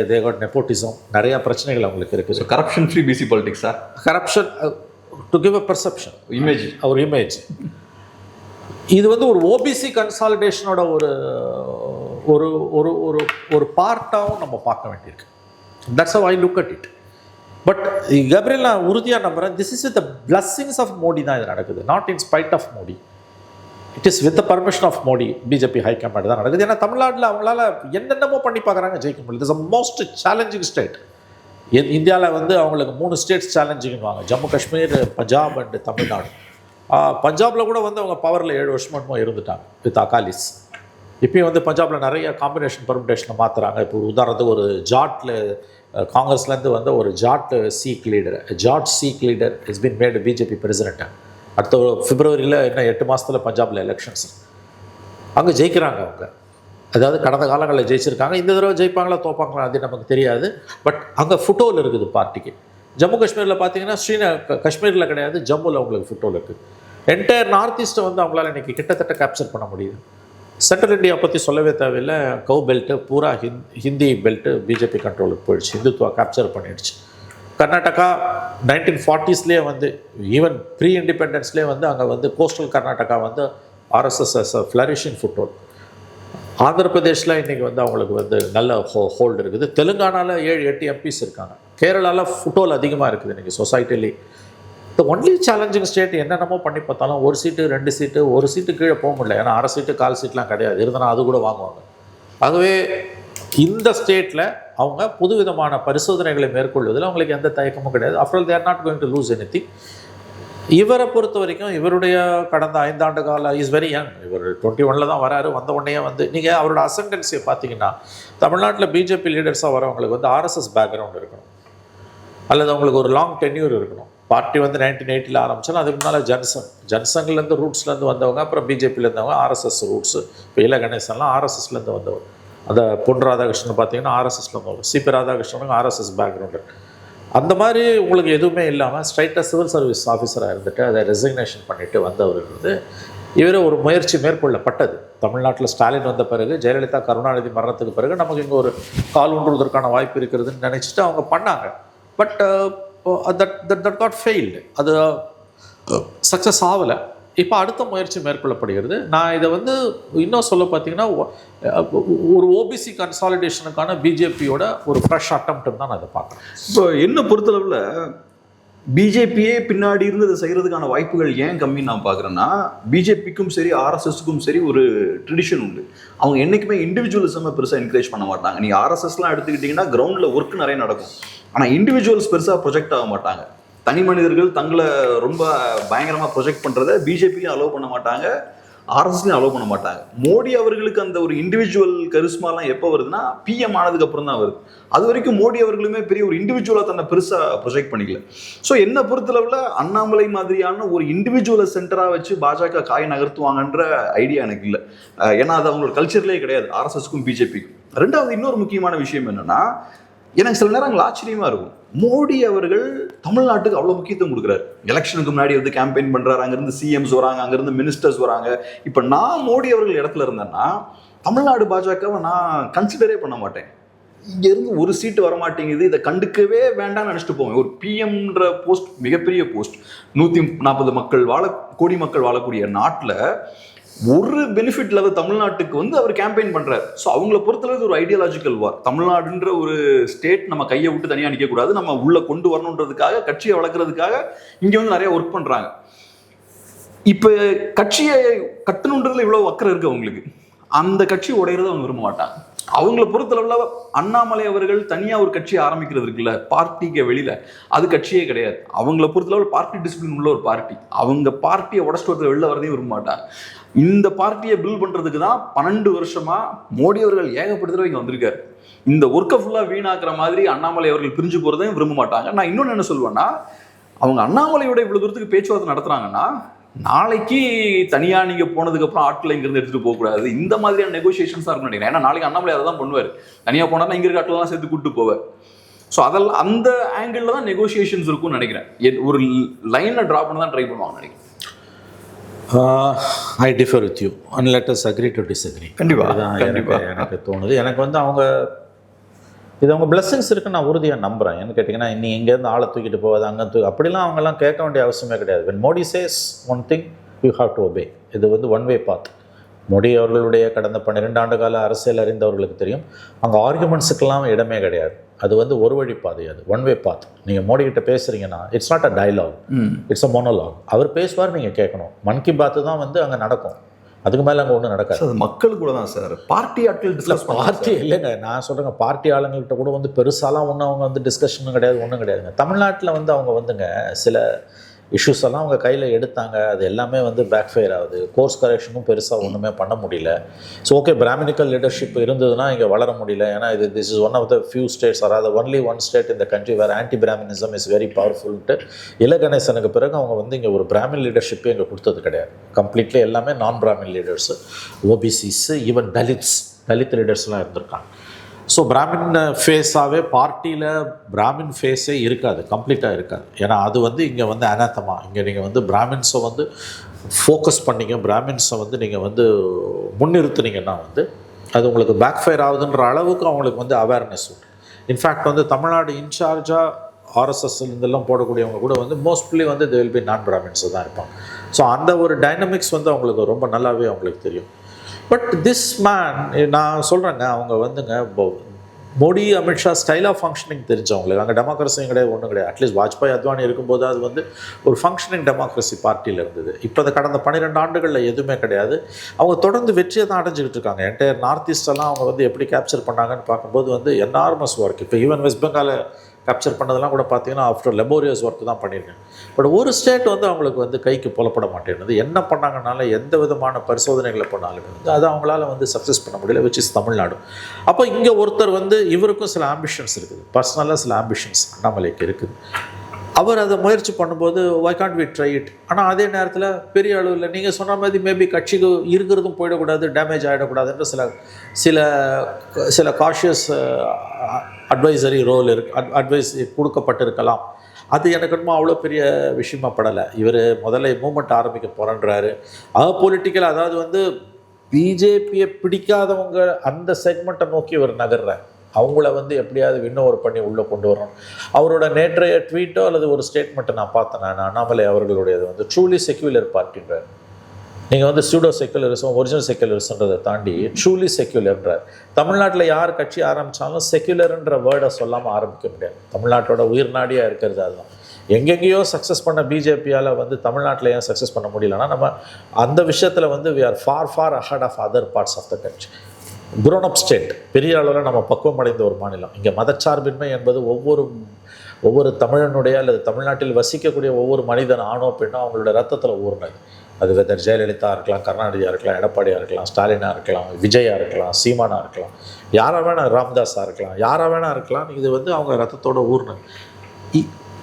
they got nepotism, நிறையா பிரச்சனைகள் அவங்களுக்கு இருக்குது. கரப்ஷன் ஃப்ரீ பிசி பாலிடிக்ஸா? Corruption to give a perception, ஒரு இமேஜ். இது வந்து ஒரு ஓபிசி கன்சாலிடேஷனோட ஒரு ஒரு ஒரு ஒரு ஒரு பார்ட்டாகவும் நம்ம பார்க்க வேண்டியிருக்கு. That's how I look at it. But Gabriel நான் உறுதியாக நம்புகிறேன், this is with the blessings of Modi தான் இது நடக்குது, not in spite of Modi. It is with the permission of Modi. BJP high command தான் நடக்குது. ஏன்னா தமிழ்நாட்டில் அவங்களால என்னென்னமோ பண்ணி பார்க்குறாங்க, ஜெயிக்க முடியல. It's a most challenging state. இந்தியாவில் வந்து அவங்களுக்கு 3 ஸ்டேட்ஸ் சேலஞ்சிங்வாங்க, ஜம்மு காஷ்மீர், பஞ்சாப் அண்ட் தமிழ்நாடு. பஞ்சாபில் கூட வந்து அவங்க பவரில் 7 வருஷமாக இருந்துட்டாங்க வித் அகாலிஸ். இப்போயும் வந்து பஞ்சாபில் நிறைய காம்பினேஷன் பர்மிட்டேஷனை மாற்றுறாங்க. இப்போ உதாரணத்துக்கு ஒரு ஜாட்டில் காங்கிரஸ்லேருந்து வந்து ஒரு Jat Sikh leader is been made BJP president. அடுத்த பிப்ரவரியில் இன்னும் 8 மாதத்தில் பஞ்சாபில் எலெக்ஷன்ஸ். அங்கே ஜெயிக்கிறாங்க அவங்க. அதாவது கடந்த காலங்களில் ஜெயிச்சிருக்காங்க. இந்த தடவை ஜெயிப்பாங்களா தோப்பாங்களா அது நமக்கு தெரியாது. பட் அங்கே ஃபுட்டோல் இருக்குது பார்ட்டிக்கு. ஜம்மு காஷ்மீரில் பார்த்தீங்கன்னா காஷ்மீரில் கிடையாது, ஜம்முவில் அவங்களுக்கு ஃபுட்டோல் இருக்குது. என்டையர் நார்த் ஈஸ்ட்டை வந்து அவங்களால இன்றைக்கி கிட்டத்தட்ட கேப்சர் பண்ண முடியுது. சென்ட்ரல் இந்தியா பற்றி சொல்லவே தேவையில்லை. கவு பெல்ட்டு பூரா ஹிந்தி பெல்ட்டு பிஜேபி கண்ட்ரோலுக்கு போயிடுச்சு. இந்துத்துவா கேப்சர் பண்ணிடுச்சு. கர்நாடகா 1940s வந்து ஈவன் ப்ரீ இண்டிபெண்டன்ஸ்லேயே வந்து அங்கே வந்து கோஸ்டல் கர்நாடகா வந்து ஆர்எஸ்எஸ் ஃப்ளரிஷிங் ஃபுட்ஹோல். ஆந்திர பிரதேஷில் இன்றைக்கி வந்து அவங்களுக்கு வந்து நல்ல ஹோல்டு இருக்குது. தெலுங்கானாவில் 7-8 எம்பிஸ் இருக்காங்க. கேரளாவில் ஃபுட்ஹோல் அதிகமாக இருக்குது இன்றைக்கி சொசைட்டிலே. இந்த ஒன்லி சேலஞ்சிங் ஸ்டேட் என்னென்னமோ பண்ணி பார்த்தாலும் 1 சீட்டு 2 சீட்டு 1 சீட்டு கீழே போக முடியல. ஏன்னா 1/2 சீட்டு 1/4 சீட்லாம் கிடையாது, இருந்தாலும் அது கூட வாங்குவாங்க. ஆகவே இந்த ஸ்டேட்டில் அவங்க புதுவிதமான பரிசோதனைகளை மேற்கொள்வதில் அவங்களுக்கு எந்த தயக்கமும் கிடையாது. After all they are not going to lose anything. இவரை பொறுத்த வரைக்கும் இவருடைய கடந்த 5 ஆண்டு கால இஸ் வெரி யங். இவர் 21 தான் வராரு. வந்த உடனே வந்து நீங்கள் அவரோட அசண்டன்சியை பார்த்தீங்கன்னா தமிழ்நாட்டில் பிஜேபி லீடர்ஸாக வரவங்களுக்கு வந்து ஆர்எஸ்எஸ் பேக்ரவுண்ட் இருக்கணும், அல்லது அவங்களுக்கு ஒரு லாங் டென்யூர் இருக்கணும். பார்ட்டி வந்து 1980 ஆரம்பிச்சாலும் அதுக்கு முன்னால் ஜன்சங்லேருந்து ரூட்ஸ்லேருந்து வந்தவங்க, அப்புறம் பிஜேபியிலேருந்து வந்தவங்க, ஆர்எஸ்எஸ் ரூட்ஸு. இப்போ இல கணேசன்லாம் ஆர்எஸ்எஸ்லேருந்து வந்தவர். அந்த பொன் ராதாகிருஷ்ணன் பார்த்தீங்கன்னா ஆர்எஸ்எஸ்ல வந்தவர். சிபி ராதாகிருஷ்ணனுக்கு ஆர்எஸ்எஸ் பேக்ரவுண்டு. அந்த மாதிரி உங்களுக்கு எதுவுமே இல்லாமல் ஸ்ட்ரைட்டாக சிவில் சர்வீஸ் ஆஃபீஸராக இருந்துட்டு அதை ரெசிக்னேஷன் பண்ணிவிட்டு வந்தவர் இருந்து இவர் ஒரு முயற்சி மேற்கொள்ளப்பட்டது. தமிழ்நாட்டில் ஸ்டாலின் வந்த பிறகு, ஜெயலலிதா கருணாநிதி மரணத்துக்கு பிறகு நமக்கு இங்கே ஒரு கால் ஊன்றுவதற்கான வாய்ப்பு இருக்கிறதுன்னு நினச்சிட்டு அவங்க பண்ணாங்க. But that got failed. அது சக்ஸஸ் ஆகலை. இப்போ அடுத்த முயற்சி மேற்கொள்ளப்படுகிறது. நான் இதை வந்து இன்னும் சொல்ல பார்த்தீங்கன்னா ஒரு ஓபிசி கன்சாலிடேஷனுக்கான பிஜேபியோட ஒரு ஃப்ரெஷ் அட்டம்ப்ட் தான் நான் இதை பார்க்குறேன். இப்போ என்ன பொறுத்தளவில் பிஜேபியே பின்னாடி இருந்து இதை செய்கிறதுக்கான வாய்ப்புகள் ஏன் கம்மின்னு நான் பார்க்குறேன்னா, பிஜேபிக்கும் சரி ஆர்எஸ்எஸ்க்கும் சரி ஒரு ட்ரெடிஷன் உண்டு. அவங்க என்றைக்குமே இண்டிவிஜுவலிசமை பெருசாக என்கரேஜ் பண்ண மாட்டாங்க. நீங்கள் ஆர்எஸ்எஸ்லாம் எடுத்துக்கிட்டிங்கன்னா கிரவுண்டில் ஒர்க் நிறைய நடக்கும், ஆனால் இண்டிவிஜுவல்ஸ் பெருசாக ப்ரொஜெக்ட் ஆக மாட்டாங்க. தனி மனிதர்கள் தங்களை ரொம்ப பயங்கரமாக ப்ரொஜெக்ட் பண்ணுறதை பிஜேபியும் அலோவ் பண்ண மாட்டாங்க, ஆர்எஸ்எஸ்லையும் அலோவ் பண்ண மாட்டாங்க. மோடி அவர்களுக்கு அந்த ஒரு இண்டிவிஜுவல் கரிஸ்மாலாம் எப்போ வருதுன்னா பிஎம் ஆனதுக்கு அப்புறம் தான் வருது. அது வரைக்கும் மோடி அவர்களுமே பெரிய ஒரு இண்டிவிஜுவலாக தன்னை பெருசாக ப்ரொஜெக்ட் பண்ணிக்கல. ஸோ என்ன பொறுத்தளவில் அண்ணாமலை மாதிரியான ஒரு இண்டிவிஜுவலை சென்டராக வச்சு பாஜக காய் நகர்த்துவாங்கன்ற ஐடியா எனக்கு இல்லை. ஏன்னா அது அவங்களோட கல்ச்சர்லேயே கிடையாது ஆர்எஸ்எஸ்க்கும் பிஜேபிக்கும். ரெண்டாவது இன்னொரு முக்கியமான விஷயம் என்னென்னா, எனக்கு சில நேரங்கள் ஆச்சரியமாக இருக்கும், மோடி அவர்கள் தமிழ்நாட்டுக்கு அவ்வளோ முக்கியத்துவம் கொடுக்குறாரு. எலெக்ஷனுக்கு முன்னாடி வந்து கேம்பெயின் பண்ணுறாரு, அங்கேருந்து சிஎம்ஸ் வராங்க, அங்கேருந்து மினிஸ்டர்ஸ் வராங்க. இப்போ நான் மோடி அவர்கள் இடத்துல இருந்தேன்னா தமிழ்நாடு பாஜகவை நான் கன்சிடரே பண்ண மாட்டேன். இங்கேருந்து ஒரு சீட்டு வரமாட்டேங்குது, இதை கண்டுக்கவே வேண்டாம்னு நினச்சிட்டு போவேன். ஒரு பிஎம்ன்ற போஸ்ட் மிகப்பெரிய போஸ்ட். 140 கோடி மக்கள் வாழக்கூடிய நாட்டில் ஒரு பெனிஃபிட் இல்லாத தமிழ்நாட்டுக்கு வந்து அவர் கேம்பெயின் பண்றாரு. ஸோ அவங்கள பொறுத்தளவு ஒரு ஐடியாலஜிக்கல் வார். தமிழ்நாடுன்ற ஒரு ஸ்டேட் நம்ம கையை விட்டு தனியாக நிற்கக்கூடாது, நம்ம உள்ள கொண்டு வரணுன்றதுக்காக, கட்சியை வளர்க்குறதுக்காக இங்கே வந்து நிறைய ஒர்க் பண்றாங்க. இப்போ கட்சியை கட்டணுன்றதுல இவ்வளோ அக்கறை இருக்கு அவங்களுக்கு. அந்த கட்சி உடையிறத அவங்க விரும்ப மாட்டாங்க. அவங்கள பொறுத்தளவுல அண்ணாமலை அவர்கள் தனியா ஒரு கட்சியை ஆரம்பிக்கிறது இருக்குல்ல, பார்ட்டிக்கு வெளியில, அது கட்சியே கிடையாது. அவங்கள பொறுத்தளவு பார்ட்டி டிசிப்ளின் உள்ள ஒரு பார்ட்டி. அவங்க பார்ட்டியை உடச்சிட்டு ஒருத்தர் வெளில வரதையும் விரும்ப மாட்டாங்க. இந்த பார்ட்டியை பில்ட் பண்றதுக்கு தான் 12 வருஷமா மோடி அவர்கள் ஏகப்படுத்துறவங்க இங்க வந்திருக்காரு. இந்த ஒர்க்கை ஃபுல்லா வீணாக்குற மாதிரி அண்ணாமலை அவர்கள் பிரிஞ்சு போறதையும் விரும்ப மாட்டாங்க. நான் இன்னொன்னு என்ன சொல்லுவேன்னா, அவங்க அண்ணாமலையோட இவ்வளவு தூரத்துக்கு பேச்சுவார்த்தை நடத்துறாங்கன்னா, நாளைக்கு தனியா நீங்க போனதுக்கு அப்புறம் ஆட்களை இங்க இருந்து எடுத்துட்டு போக கூடாது, இந்த மாதிரியான நெகோசியேஷன்ஸ் தான் இருக்கும் நினைக்கிறேன். ஏன்னா நாளைக்கு அண்ணாமலை அதை தான் பண்ணுவார். தனியா போனா இங்க இருக்க ஆட்கள் தான் சேர்த்து கூட்டு போவார். ஸோ அதெல்லாம் அந்த ஆங்கிள் தான் நெகோசியேஷன்ஸ் இருக்கும்னு நினைக்கிறேன். ஒரு லைனை ட்ரா பண்ண தான் ட்ரை பண்ணுவாங்க நினைக்கிறேன். ஐ differ with you and let us agree to disagree. கண்டிப்பா எனக்கு தோணுது. எனக்கு வந்து அவங்க இது அவங்க பிளெஸிங்ஸ் இருக்குன்னு நான் உறுதியாக நம்புகிறேன். ஏன்னு கேட்டிங்கன்னா, இன்னி இங்கேருந்து ஆளை தூக்கிட்டு போவாது அங்கே அப்படிலாம் அவங்கெல்லாம் கேட்க வேண்டிய அவசியமே கிடையாது. When Modi says one thing you have to obey. இது வந்து ஒன் வே பாத். மோடி அவர்களுடைய கடந்த 12 ஆண்டு கால அரசியல் அறிந்தவர்களுக்கு தெரியும், அங்கே ஆர்குமெண்ட்ஸுக்கெல்லாம் இடமே கிடையாது. அது வந்து ஒரு வழி பாதை, அது ஒன் வே பாத். நீங்கள் மோடி கிட்ட பேசுகிறீங்கன்னா it's not a dialogue, it's a monologue. அவர் பேசுவார், நீங்கள் கேட்கணும். மன் கி பாத்து தான் வந்து அங்கே நடக்கும். அதுக்கு மேலே அங்கே ஒன்றும் நடக்காது. அது மக்கள் கூட தான் சார். பார்ட்டி ஆட்கள் டிஸ்கஸ் பார்ட்டி இல்லைங்க, நான் சொல்கிறேங்க, பார்ட்டி ஆளுங்கள்கிட்ட கூட வந்து பெருசாலாம் ஒன்றும் அவங்க வந்து டிஸ்கஷனும் கிடையாது, ஒன்றும் கிடையாதுங்க. தமிழ்நாட்டில் வந்து அவங்க வந்துங்க சில இஷ்யூஸ் எல்லாம் அவங்க கையில் எடுத்தாங்க. அது எல்லாமே வந்து பேக் ஃபயர் ஆகுது. கோர்ஸ் கரெக்ஷனும் பெருசாக ஒன்றுமே பண்ண முடியல. ஸோ ஓகே, பிராமினிக்கல் லீடர்ஷிப் இருந்ததுன்னா இங்கே வளர முடியல. ஏன்னா this is one of the few states, அதாவது ஒன்லி ஒன் ஸ்டேட் இந்த country where anti brahminism is very பவர்ஃபுல்ட்டு. இல கணேசனுக்கு பிறகு அவங்க வந்து இங்கே ஒரு பிராமின் லீடர்ஷிப்பே இங்கே கொடுத்தது கிடையாது. கம்ப்ளீட்லி எல்லாமே நான் பிராமின் லீடர்ஸு, ஓபிசிஸு, ஈவன் தலித் லீடர்ஸ்லாம் இருந்திருக்காங்க. ஸோ பிராமின் ஃபேஸாகவே பார்ட்டியில் பிராமின் ஃபேஸே இருக்காது, கம்ப்ளீட்டாக இருக்காது. ஏன்னா அது வந்து இங்கே வந்து அனாத்தமா. இங்கே நீங்கள் வந்து பிராமின்ஸை வந்து ஃபோக்கஸ் பண்ணிங்க, பிராமின்ஸை வந்து நீங்கள் வந்து முன்னிறுத்துனீங்கன்னா வந்து அது உங்களுக்கு பேக் ஃபயர் ஆகுதுன்ற அளவுக்கு அவங்களுக்கு வந்து அவேர்னஸ் உண்டு. இன்ஃபேக்ட் வந்து தமிழ்நாடு இன்சார்ஜாக ஆர்எஸ்எஸ் இதெல்லாம் போடக்கூடியவங்க கூட வந்து மோஸ்ட்லி வந்து தே வில் பி நான் பிராமின்ஸை தான் இருப்பாங்க. ஸோ அந்த ஒரு டைனமிக்ஸ் வந்து அவங்களுக்கு ரொம்ப நல்லாவே அவங்களுக்கு தெரியும். பட் திஸ் மேன், நான் சொல்கிறேங்க, அவங்க வந்துங்க Modi Amit Shah style of functioning தெரிஞ்சவங்களுக்கு. அங்கே டெமோக்ரஸியும் கிடையாது, ஒன்றும் கிடையாது. அட்லீஸ்ட் வாஜ்பாய் அத்வானி இருக்கும்போது அது வந்து ஒரு ஃபங்க்ஷனிங் டெமோக்ரஸி பார்ட்டியில் இருந்தது. இப்போ அது கடந்த 12 ஆண்டுகளில் எதுவுமே கிடையாது. அவங்க தொடர்ந்து வெற்றியை தான் அடைஞ்சிக்கிட்டு இருக்காங்க. என்டையர் நார்த் ஈஸ்டெல்லாம் அவங்க வந்து எப்படி கேப்சர் பண்ணாங்கன்னு பார்க்கும்போது வந்து என்னார்மஸ் ஒர்க். இப்போ ஈவன் வெஸ்ட் பெங்காலை கேப்சர் பண்ணதெல்லாம் கூட பார்த்தீங்கன்னா ஆஃப்டர் லெபோரியஸ் ஒர்க் தான் பண்ணியிருக்கேன். பட் ஒரு ஸ்டேட் வந்து அவங்களுக்கு வந்து கைக்கு புலப்பட மாட்டேங்குது. என்ன பண்ணாங்கனால, எந்த விதமான பரிசோதனைகளை பண்ணாலுமே வந்து அது அவங்களால வந்து சக்ஸஸ் பண்ண முடியல, விச் இஸ் தமிழ்நாடு. அப்போ இங்கே ஒருத்தர் வந்து இவருக்கும் சில ஆம்பிஷன்ஸ் இருக்குது, பர்சனலாக சில ஆம்பிஷன்ஸ் அண்ணாமலைக்கு இருக்குது. அவர் அதை முயற்சி பண்ணும்போது why can't we try it. ஆனால் அதே நேரத்தில் பெரிய அளவில் நீங்கள் சொன்ன மாதிரி மேபி கட்சிக்கு இருக்கிறதும் போயிடக்கூடாது, டேமேஜ் ஆகிடக்கூடாதுன்ற சில காஷியஸ் அட்வைசரி ரோல் அட்வைஸ் கொடுக்கப்பட்டிருக்கலாம். அது எனக்கு இன்னும் அவ்வளோ பெரிய விஷயமா படலை. இவர் முதல்ல மூமெண்ட் ஆரம்பிக்க போகிறேன்றாரு. பொலிட்டிக்கல், அதாவது வந்து பிஜேபியை பிடிக்காதவங்க அந்த செக்மெண்ட்டை நோக்கி இவர் நகர்றார். அவங்கள வந்து எப்படியாவது வின்னோவர் பண்ணி உள்ளே கொண்டு வரணும். அவரோட நேற்றைய ட்வீட்டோ அல்லது ஒரு ஸ்டேட்மெண்ட்டை நான் பார்த்தேன். நான் அண்ணாமலை அவர்களுடையது வந்து ட்ரூலி செக்யூலர் பார்ட்டின்றார். நீங்கள் வந்து சூடோ செக்யுலரிசம், ஒரிஜினல் செக்யுலரிசம்ன்றதை தாண்டி ட்ரூலி செக்யுலர்ன்றார். தமிழ்நாட்டில் யார் கட்சி ஆரம்பித்தாலும் செக்யுலர்ன்ற வேர்டை சொல்லாமல் ஆரம்பிக்க முடியாது. தமிழ்நாட்டோட உயிர் நாடியாக இருக்கிறது அதுதான். எங்கெங்கேயோ சக்ஸஸ் பண்ண பிஜேபியால் வந்து தமிழ்நாட்டில் ஏன் சக்ஸஸ் பண்ண முடியலன்னா, நம்ம அந்த விஷயத்தில் வந்து we are far ahead of other parts of the country. grown up state, பெரிய அளவில் நம்ம பக்குவம் அடைந்த ஒரு மாநிலம். இங்கே மதச்சார்பின்மை என்பது ஒவ்வொரு தமிழனுடைய அல்லது தமிழ்நாட்டில் வசிக்கக்கூடிய ஒவ்வொரு மனிதன், ஆணோ பெண்ணோ, அவங்களோட ரத்தத்தில் ஊர்னது. அது வெதர் ஜெயலலிதா இருக்கலாம், கருணாநிதியாக இருக்கலாம், எடப்பாடியாக இருக்கலாம், ஸ்டாலினாக இருக்கலாம், விஜயா இருக்கலாம், சீமானா இருக்கலாம், யாராக வேணா, ராம்தாஸாக இருக்கலாம், யாராக வேணா இருக்கலாம். இது வந்து அவங்க ரத்தத்தோட ஊர்னது.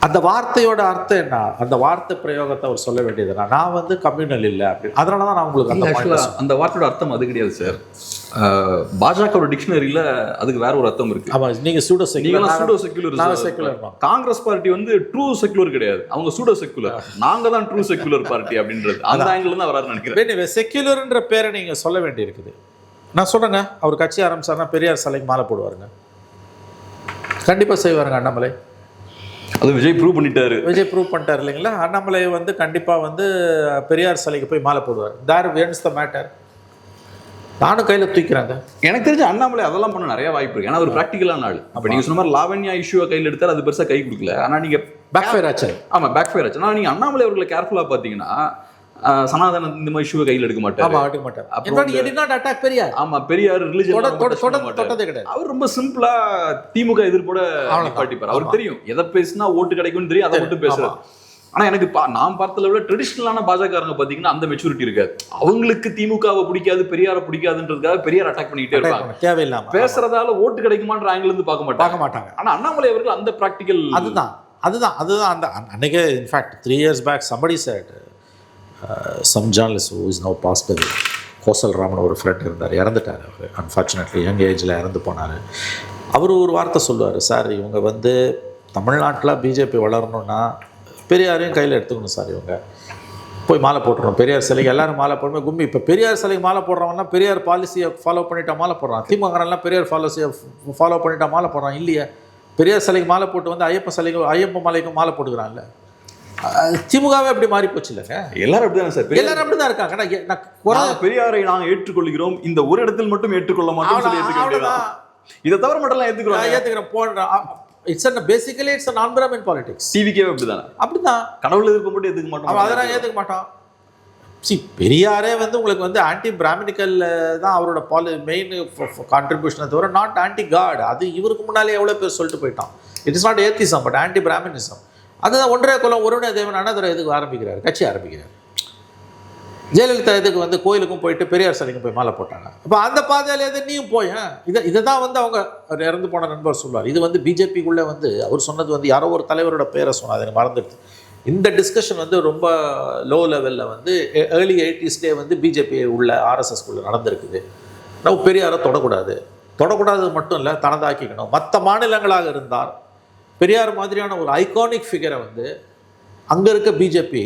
அந்த வார்த்தையோட அர்த்தம் என்ன? அந்த வார்த்தை பிரயோகத்தை அவர் சொல்ல வேண்டியது நான் வந்து கம்யூனல் இல்லை அப்படின்னு. அதனால தான் நான் உங்களுக்கு அந்த வார்த்தையோட அர்த்தம் அது கிடையாது சார். பாஜக ஒரு டிக்ஷனரியில் அதுக்கு வேற ஒரு அர்த்தம் இருக்கு. ஆமாம், நீங்கள் சூடோ செக்யுலர். காங்கிரஸ் பார்ட்டி வந்து ட்ரூ செக்யுலர் கிடையாது, அவங்க சூடோ செக்யுலர். நாங்கள் தான் ட்ரூ செக்யுலர் பார்ட்டி அப்படின்றது அந்த ஆங்கிள் தான் வராது நினைக்கிறேன். செக்யுலர்ன்ற பேரை நீங்கள் சொல்ல வேண்டியிருக்குது. நான் சொல்கிறேங்க, அவர் கட்சி ஆரம்பிச்சாருன்னா பெரியார் சிலைக்கு மாலை போடுவாருங்க, கண்டிப்பாக செய்வாருங்க அண்ணாமலை. அது விஜய் ப்ரூவ் பண்ணிட்டார் இல்லைங்களா? அண்ணாமலை வந்து கண்டிப்பாக வந்து பெரியார் சிலைக்கு போய் மாலை போடுவார். தேர் வேன்ஸ் த மேட்டர். நானும் கையில் தூக்கிறாங்க. எனக்கு தெரிஞ்ச அண்ணாமலை அதெல்லாம் பண்ண நிறைய வாய்ப்பு இருக்கு. ஏன்னா ஒரு ப்ராக்டிக்கலான ஆள். அப்போ நீங்கள் சொன்ன மாதிரி லாவண்யா இஷ்யூவை கையில் எடுத்தால் அது பெருசாக கை கொடுக்கல. ஆனால் நீங்கள் பேக் ஃபயர் ஆச்சு. ஆமாம், பேக் ஃபயர் ஆச்சு. ஆனால் நீங்கள் அண்ணாமலை அவர்களை கேர்ஃபுல்லாக பார்த்தீங்கன்னா சனாதன இந்த மாதிரி இஷ்யூவை கையில் எடுக்க மாட்டாரு. ஆமா, எடுக்க மாட்டார். அப்புறம் he did not attack Periyar. ஆமா, பெரியார் தொட்டதே கிடையாது. அவர் ரொம்ப சிம்பிளா திமுக எதிர்ப்போட நிப்பாட்டிப்பார். அவருக்கு தெரியும் எதை பேசினா ஓட்டு கிடைக்கும்னு தெரியும், அதை மட்டும் பேசுறாரு. ஆனா எனக்கு நான் பார்த்தத விட ட்ரெடிஷனலான பாஜகங்க பாத்தீங்கன்னா அந்த மெச்சூரிட்டி இருக்காது. அவங்களுக்கு திமுகவை பிடிக்காது, பெரியாரை பிடிக்காதுன்றதுக்காக பெரியார் அட்டாக் பண்ணிட்டே இருப்பாங்க. தேவையில்லாம பேசுறதால ஓட்டு கிடைக்குமான்ற ஆங்கிள் இருந்து பார்க்க மாட்டாங்க. ஆனா அண்ணாமலை அவர்கள் அந்த பிராக்டிக்கல் அதுதான் அந்த அன்னைக்கு in fact 3 years back somebody said some journalist who is now passed away, Kosal Raman ஒரு ஃப்ரெண்ட் இருந்தார், இறந்துட்டார் அவர். அன்ஃபார்ச்சுனேட்லி யங் ஏஜில் இறந்து போனார். அவர் ஒரு வார்த்தை சொல்லுவார், சார் இவங்க வந்து தமிழ்நாட்டில் பிஜேபி வளரணுன்னா பெரியாரையும் கையில் எடுத்துக்கணும் சார். இவங்க போய் மாலை போட்டுறோம், பெரியார் சிலைக்கு எல்லோரும் மாலை போடணும் கும்பி. இப்போ பெரியார் சிலைக்கு மாலை போடுறவங்கன்னா பெரியார் பாலிசியை ஃபாலோ பண்ணிட்டா மாலை போடுறான். திமுகலாம் பெரியார் பாலிசியை ஃபாலோ பண்ணிட்டா மாலை போடுறான் இல்லையா? பெரியார் சிலைக்கு மாலை போட்டு வந்து ஐயப்ப மலைக்கும் மாலை போட்டுக்கிறான்ல. திமுகவே அப்படி மாறி போச்சு இல்லைங்க. எல்லாரும் அப்படிதான் சார், எல்லாரும் அப்படிதான் இருக்காங்க. பெரியாரை நாங்கள் ஏற்றுக்கொள்கிறோம், இந்த ஒரு இடத்தில் மட்டும் ஏற்றுக்கொள்ள மாட்டோம். இதை தவிர மட்டும் ஏற்றுக்கிறோம் போடுறான். Basically it's non brahmin politics. டிவிக்கே அப்படிதான் கடவுள் எதிர்ப்பு மட்டும் ஏற்றுக்க மாட்டோம், அதெல்லாம் ஏற்றுக்க மாட்டோம். பெரியாரே வந்து உங்களுக்கு வந்து ஆன்டி பிராமினிக்கல் தான் அவரோட மெயின் கான்ட்ரிபியூஷனை தவிர நாட் ஆன்டி காட். அது இவருக்கு முன்னாலே எவ்வளோ பேர் சொல்லிட்டு போயிட்டான். It is not atheism but anti Brahminism. அதுதான் ஒன்றே குலம் ஒருவனே தேவன் அண்ணாதுரை எதுக்கு ஆரம்பிக்கிறார், கட்சி ஆரம்பிக்கிறார். ஜெயலலிதா இதுக்கு வந்து கோயிலுக்கும் போயிட்டு பெரியார் சிலைக்கும் போய் மாலை போட்டாங்க. இப்போ அந்த பாதையில் எது நீயும் போய் இதை தான் வந்து அவங்க இறந்து போன நண்பர் சொல்லுவார். இது வந்து பிஜேபிக்குள்ளே வந்து அவர் சொன்னது வந்து யாரோ ஒரு தலைவரோட பேரை சொன்னார், எனக்கு மறந்துடுது. இந்த டிஸ்கஷன் வந்து ரொம்ப லோ லெவலில் வந்து ஏர்லி 80s வந்து பிஜேபி உள்ள ஆர்எஸ்எஸ்குள்ளே நடந்திருக்குது. நம்ம பெரியாரை தொடக்கூடாது மட்டும் இல்லை, தனதாக்கிக்கணும். மற்ற மாநிலங்களாக இருந்தால் பெரியார் மாதிரியான ஒரு ஐகானிக் ஃபிகரை வந்து அங்கே இருக்க பிஜேபி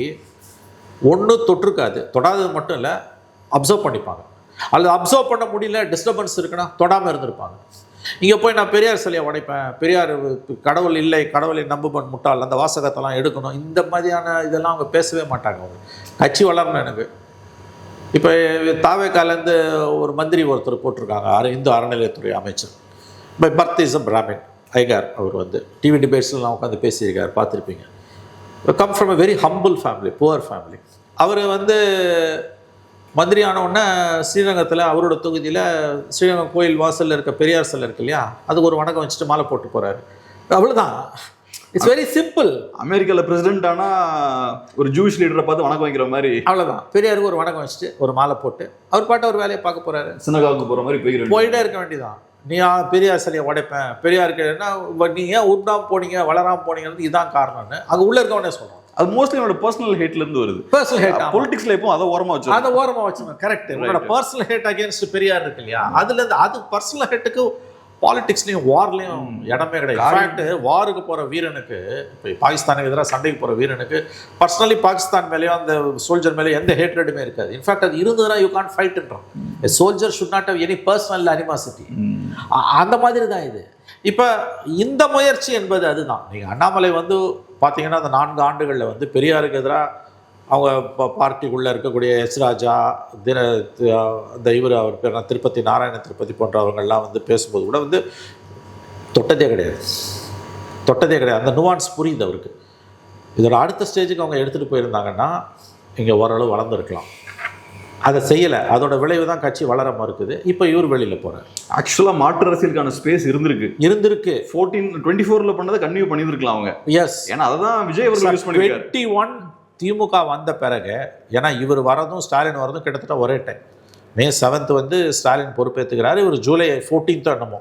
ஒன்று தொட்டிருக்காது. தொடாதது மட்டும் இல்லை, அப்சர்வ் பண்ணிப்பாங்க. அல்லது அப்சர்வ் பண்ண முடியல, டிஸ்டர்பன்ஸ் இருக்குன்னா தொடாமல் இருந்திருப்பாங்க. இங்கே போய் நான் பெரியார் சிலையை உடைப்பேன், பெரியார் கடவுள் இல்லை, கடவுளை நம்புபன் முட்டாள், அந்த வாசகத்தெல்லாம் எடுக்கணும், இந்த மாதிரியான இதெல்லாம் அவங்க பேசவே மாட்டாங்க. அவங்க கட்சி வளரணும். எனக்கு இப்போ தாவேக்காலேருந்து ஒரு மந்திரி ஒருத்தர் போட்டிருக்காங்க, இந்து அறநிலையத்துறை அமைச்சர். By birth is a Brahmin, ஐகார். அவர் வந்து டிவி டிபேட்ஸ்லாம் உட்காந்து பேசியிருக்கார், பார்த்துருப்பீங்க. Come from a very humble family, poor family. அவர் வந்து மந்திரி ஆனவுடனே ஸ்ரீரங்கத்தில் அவரோட தொகுதியில் ஸ்ரீரங்கம் கோயில் வாசலில் இருக்க பெரியார் சிலை இருக்கு இல்லையா, அதுக்கு ஒரு வணக்கம் வச்சுட்டு மாலை போட்டு போகிறாரு. அவ்வளோதான். It's very simple. அமெரிக்காவில் பிரசிடென்ட் ஆனால் ஒரு ஜூஸ் லீடரை பார்த்து வணக்கம் வைக்கிற மாதிரி, அவ்வளோதான். பெரியாருக்கு ஒரு வணக்கம் வச்சுட்டு ஒரு மாலை போட்டு அவர் பாட்டு ஒரு வேலையை பார்க்க போகிறாரு. சினகாவுக்கு போகிற மாதிரி போயிட்டே இருக்க வேண்டியதான். நீ பெரியார் சிலையை உடைப்பேன், பெரியாருக்கு என்ன நீங்கள் உருண்டாமல் போனீங்க, வளராமல் போனீங்கிறது இதுதான் காரணம்னு அங்கே உள்ளே இருக்கவனே சொல்கிறோம். அது மோஸ்ட்லி என்னோட பர்சனல் ஹேட்லேருந்து வருது. பர்சனல் ஹேட் பொலிட்டிக்ஸ்ல எப்போ அதை ஓரமாக வச்சுருங்க. கரெக்ட். உங்களோட பர்சனல் ஹேட் அகேன்ஸ்ட் பெரியார் இருக்கு இல்லையா, அதுலேருந்து அது பர்சனல் ஹேட்டுக்கு பாலிடிக்ஸ்லையும் வார்லையும் இடமே கிடையாது. இன்ஃபேக்ட் வாருக்கு போகிற வீரனுக்கு, இப்போ பாகிஸ்தானுக்கு எதிராக சண்டைக்கு போகிற வீரனுக்கு பர்சனலி பாகிஸ்தான் மேலேயும் அந்த சோல்ஜர் மேலேயும் எந்த ஹேட்ரடுமே இருக்காது. இன்ஃபேக்ட் அது இருந்ததுனா யூ கான்ட் ஃபைட்ன்றான். Soldier should not have any personal animosity. அந்த மாதிரி தான் இது. இப்போ இந்த முயற்சி என்பது அதுதான். நீங்கள் அண்ணாமலை வந்து பார்த்தீங்கன்னா அந்த 4 ஆண்டுகளில் வந்து பெரியாருக்கு எதிராக அவங்க பார்ட்டிக்குள்ளே இருக்கக்கூடிய எஸ் ராஜா, இந்த இவர் அவர் பேர் திருப்பதி நாராயண திருப்பதி போன்றவங்கள்லாம் வந்து பேசும்போது கூட வந்து தொட்டதே கிடையாது. அந்த நுவான்ஸ் புரியுது அவருக்கு. இதோட அடுத்த ஸ்டேஜுக்கு அவங்க எடுத்துகிட்டு போயிருந்தாங்கன்னா இங்கே ஓரளவு வளர்ந்துருக்கலாம். அதை செய்யலை. அதோட விளைவு தான் கட்சி வளர மறுக்குது. இப்போ இவர் வெளியில் போகிறார். ஆக்சுவலாக மாற்று அரசியலுக்கான ஸ்பேஸ் இருந்திருக்கு 24 பண்ணதை கன்டினியூ பண்ணியிருக்கலாம் அவங்க. எஸ், ஏன்னா அதுதான் விஜய் அவர்கள் யூஸ் பண்ணிருக்காரு. 21 திமுக வந்த பிறகு, ஏன்னா இவர் வரதும் ஸ்டாலின் வரதும் கிட்டத்தட்ட ஒரே டைம். May 7th வந்து ஸ்டாலின் பொறுப்பேற்றுக்கிறாரு. இவர் July 14th என்னமோ,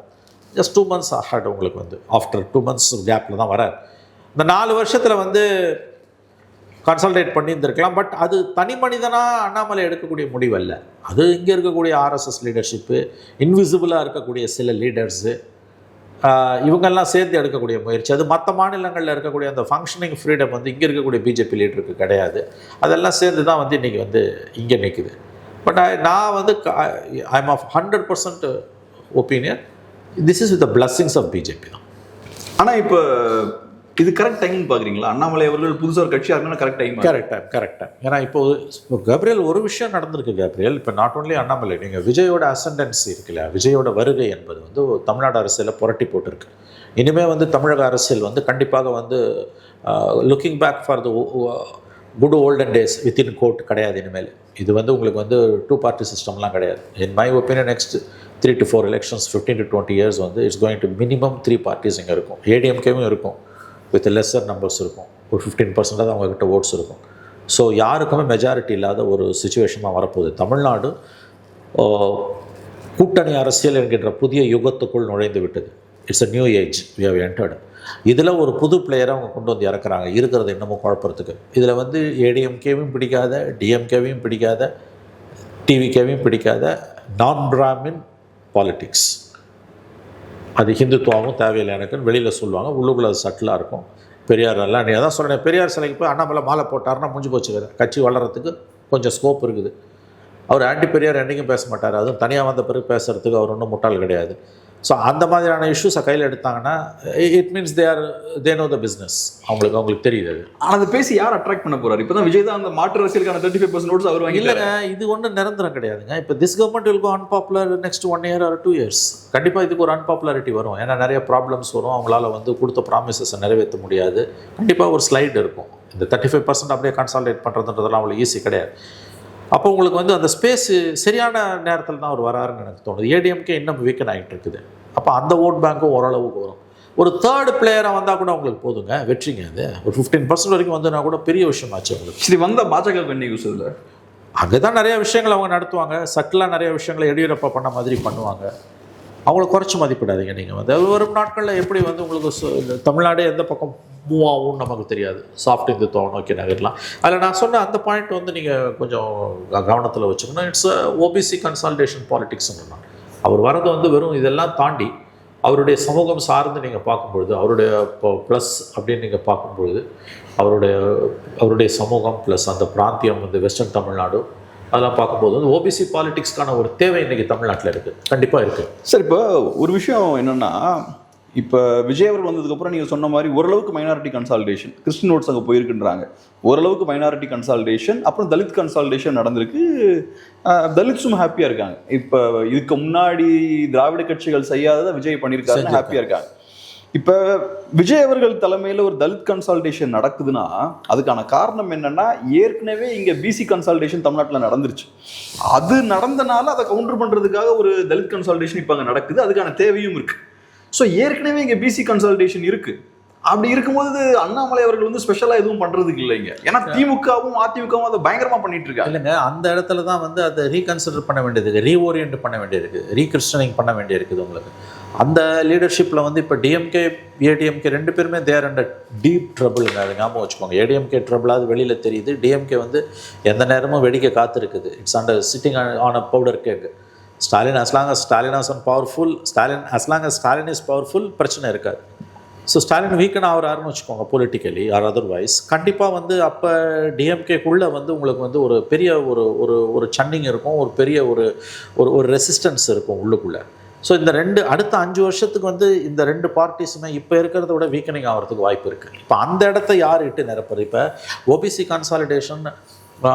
ஜஸ்ட் 2 months ஆகாது உங்களுக்கு வந்து. ஆஃப்டர் 2 months கேப்பில் தான் வரார். இந்த 4 வருஷத்தில் வந்து கன்சல்டேட் பண்ணியிருந்திருக்கலாம். பட் அது தனி மனிதனாக அண்ணாமலை எடுக்கக்கூடிய முடிவு அல்ல. அது இங்கே இருக்கக்கூடிய ஆர்எஸ்எஸ் லீடர்ஷிப்பு, இன்விசிபிளாக இருக்கக்கூடிய சில லீடர்ஸு, இவங்கெல்லாம் சேர்ந்து எடுக்கக்கூடிய முயற்சி. அது மற்ற மாநிலங்களில் இருக்கக்கூடிய அந்த ஃபங்க்ஷனிங் ஃப்ரீடம் வந்து இங்கே இருக்கக்கூடிய பிஜேபி லீடருக்கு கிடையாது. அதெல்லாம் சேர்ந்து தான் வந்து இன்றைக்கி வந்து இங்கே நிற்குது. பட் நான் வந்து I am of 100% opinion this is with the blessings of BJP தான். ஆனால் இப்போ இது கரெக்ட் டைம்னு பார்க்குறீங்களா? அண்ணாமலை அவர்கள் புதுசாக ஒரு கட்சியாக இருக்கணும், கரெக்ட் டைம். ஏன்னா இப்போ கேப்ரியல் ஒரு விஷயம் நடந்திருக்கு. கேப்ரியல் இப்போ நாட் ஓன்லி அண்ணாமலை, நீங்கள் விஜயோட அசண்டன்சி இருக்குல்ல, விஜயோட வருகை என்பது வந்து தமிழ்நாடு அரசியலை புரட்டி போட்டிருக்கு. இனிமேல் வந்து தமிழக அரசியல் வந்து கண்டிப்பாக வந்து looking back for the good olden days within court கிடையாது இனிமேல். இது வந்து உங்களுக்கு வந்து 2 பார்ட்டி சிஸ்டம்லாம் கிடையாது. In my opinion next 3 to 4 elections 15 to 20 years வந்து it's going to minimum 3 parties இங்கே இருக்கும். ஏடிஎம்கேவும் இருக்கும், வித் லெஸ்ஸர் நம்பர்ஸ் இருக்கும், ஒரு 15% தான் அவங்கக்கிட்ட ஓட்ஸ் இருக்கும். ஸோ யாருக்குமே மெஜாரிட்டி இல்லாத ஒரு சுச்சுவேஷன் தான் வரப்போகுது. தமிழ்நாடு கூட்டணி அரசியல் என்கின்ற புதிய யுகத்துக்குள் நுழைந்து விட்டது. It's a new age we have entered. இதில் ஒரு புது பிளேயரை அவங்க கொண்டு வந்து இறக்குறாங்க, இருக்கிறது இன்னமும் குழப்பறதுக்கு. இதில் வந்து ஏடிஎம்கேவையும் பிடிக்காத, டிஎம்கேவையும் பிடிக்காத, டிவிகேவையும் பிடிக்காத நான் பிராமின் பாலிட்டிக்ஸ். அது ஹிந்துத்துவாவும் தேவையில்லை எனக்குன்னு வெளியில் சொல்லுவாங்க, உள்ளுக்குள்ள அது சட்டிலாக இருக்கும். பெரியார் எல்லாம் நீ அதான் சொல்கிறேன், பெரியார் சிலைக்கு போய் அண்ணாமலை மாலை போட்டாருன்னா முடிஞ்சு போச்சு, கட்சி வளர்கிறதுக்கு கொஞ்சம் ஸ்கோப் இருக்குது. அவர் ஆன்டி பெரியார் என்றைக்கும் பேச மாட்டார், அதுவும் தனியாக வந்த பிறகு பேசுகிறதுக்கு அவர் ஒன்றும் முட்டாள் கிடையாது. ஸோ அந்த மாதிரியான இஷ்யூஸை கையில் எடுத்தாங்கன்னா it means they know the business. அவங்களுக்கு தெரியுது அது. ஆனால் அதை பேசி யார் அட்ராக்ட் பண்ண போகிறார்? இப்போ தான் விஜய் தான் அந்த மாற்று அரசியலுக்கான 35% ஓட்ஸ் அவர் வாங்கி. இல்லைங்க, இது ஒன்றும் நிரந்தரம் கிடையாதுங்க. இப்போ this government will go unpopular next 1 year or 2 years. கண்டிப்பாக இதுக்கு ஒரு அன்பாப்புலாரிட்டி வரும். ஏன்னா நிறைய ப்ராப்ளம்ஸ் வரும், அவங்களால வந்து கொடுத்த ப்ராமிசஸை நிறைவேற்ற முடியாது. கண்டிப்பாக ஒரு ஸ்லைடு இருக்கும். இந்த 35% அப்படியே கன்சால்டேட் பண்ணுறதுன்றதெல்லாம் அவ்வளோ ஈஸி கிடையாது. அப்போ உங்களுக்கு வந்து அந்த ஸ்பேஸு சரியான நேரத்தில் தான் அவர் வராருன்னு எனக்கு தோணுது. ஏடிஎம்கே இன்னும் வீக்கன் ஆகிட்டு இருக்குது. அப்போ அந்த ஓட் பேங்க்கும் ஓரளவுக்கு வரும். ஒரு தேர்ட் பிளேயராக வந்தால் கூட உங்களுக்கு போதுங்க, வெற்றிங்க. அது ஒரு 15% வரைக்கும் வந்துன்னா கூட பெரிய விஷயமாச்சு உங்களுக்கு. சரி, வந்த பாஜக என்ன யூஸ் இல்லை? அங்கே தான் நிறைய விஷயங்கள் அவங்க நடத்துவாங்க, சட்டிலாக நிறைய விஷயங்களை எடியூரப்பா பண்ண மாதிரி பண்ணுவாங்க. அவங்கள குறைச்சி மதிப்பிடாதீங்க. நீங்கள் வந்து வரும் நாட்களில் எப்படி வந்து உங்களுக்கு தமிழ்நாடு எந்த பக்கம் மூவ் ஆகும்னு நமக்கு தெரியாது. சாஃப்ட் இந்துத்துவம் நோக்கி நகரலாம். அதில் நான் சொன்ன அந்த பாயிண்ட் வந்து நீங்கள் கொஞ்சம் கவனத்தில் வச்சுக்கணும். இட்ஸ் ஓபிசி கன்சால்டேஷன் பாலிட்டிக்ஸ்ன்னு. அவர் வரது வந்து வெறும் இதெல்லாம் தாண்டி அவருடைய சமூகம் சார்ந்து நீங்கள் பார்க்கும்பொழுது, அவருடைய ப்ளஸ் அப்படின்னு நீங்கள் பார்க்கும்பொழுது அவருடைய சமூகம் ப்ளஸ் அந்த பிராந்தியம் வந்து வெஸ்டர்ன் தமிழ்நாடு அதெல்லாம் பார்க்கும்போது வந்து ஓபிசி பாலிட்டிக்ஸ்க்கான ஒரு தேவை இன்றைக்கி தமிழ்நாட்டில் இருக்குது, கண்டிப்பாக இருக்குது. சார், இப்போ ஒரு விஷயம் என்னென்னா, இப்போ விஜய் அவர்கள் வந்ததுக்கப்புறம் நீங்கள் சொன்ன மாதிரி ஓரளவுக்கு மைனாரிட்டி கன்சால்டேஷன், கிறிஸ்டின் ஓட்ஸ் அங்கே போயிருக்குன்றாங்க. ஓரளவுக்கு மைனாரிட்டி கன்சால்டேஷன், அப்புறம் தலித் கன்சால்டேஷன் நடந்திருக்கு. தலித்ஸும் ஹாப்பியாக இருக்காங்க. இப்போ இதுக்கு முன்னாடி திராவிட கட்சிகள் செய்யாததை விஜய் பண்ணியிருக்காருன்னு ஹாப்பியாக இருக்காங்க. இப்போ விஜய் அவர்கள் தலைமையில் ஒரு தலித் கன்சால்டேஷன் நடக்குதுன்னா அதுக்கான காரணம் என்னன்னா, ஏற்கனவே இங்கே பிசி கன்சால்டேஷன் தமிழ்நாட்டில் நடந்துருச்சு. அது நடந்தனால அதை கவுண்டர் பண்ணுறதுக்காக ஒரு தலித் கன்சால்டேஷன் இப்போ அங்கே நடக்குது. அதுக்கான தேவையும் இருக்குது. ஸோ ஏற்கனவே இங்கே பிசி கன்சால்டேஷன் இருக்குது. அப்படி இருக்கும்போது அண்ணாமலை அவர்கள் வந்து ஸ்பெஷலாக எதுவும் பண்ணுறதுக்கு இல்லைங்க. ஏன்னா திமுகவும் அதிமுகவும் அதை பயங்கரமாக பண்ணிட்டு இருக்காங்க. இல்லைங்க, அந்த இடத்துல தான் வந்து அதை ரீகன்சிடர் பண்ண வேண்டியது, ரீஓரியன்ட் பண்ண வேண்டியிருக்கு, ரீகிறிஸ்டனிங் பண்ண வேண்டியிருக்குது உங்களுக்கு. அந்த லீடர்ஷிப்பில் வந்து இப்போ டிஎம்கே ஏடிஎம்கே 2 பேருமே தேர் அண்டர் டீப் ட்ரபிளுங்க. அது ஞாபகம் வச்சுக்கோங்க. ஏடிஎம்கே ட்ரபிளாவது வெளியில் தெரியுது, டிஎம்கே வந்து எந்த நேரமும் வெடிக்க காத்திருக்குது. It's under sitting on a powder keg. Stalin as long as Stalin is powerful, as long as Stalin is powerful, பிரச்சனை இருக்காது. ஸோ ஸ்டாலின் வீக்கன் ஆகிறாருன்னு வச்சுக்கோங்க, பொலிட்டிக்கலி ஆர் அதர்வைஸ். கண்டிப்பாக வந்து அப்போ டிஎம்கேக்குள்ளே வந்து உங்களுக்கு வந்து ஒரு பெரிய ஒரு சன்னிங் இருக்கும், ஒரு பெரிய ஒரு ரெசிஸ்டன்ஸ் இருக்கும் உள்ளுக்குள்ளே. ஸோ இந்த அடுத்த 5 வருஷத்துக்கு வந்து இந்த 2 பார்ட்டிஸுமே இப்போ இருக்கிறத விட வீக்கனிங் ஆகிறதுக்கு வாய்ப்பு இருக்குது. இப்போ அந்த இடத்த யார் இட்டு நிரப்புறது? இப்போ ஓபிசி கன்சாலிடேஷன்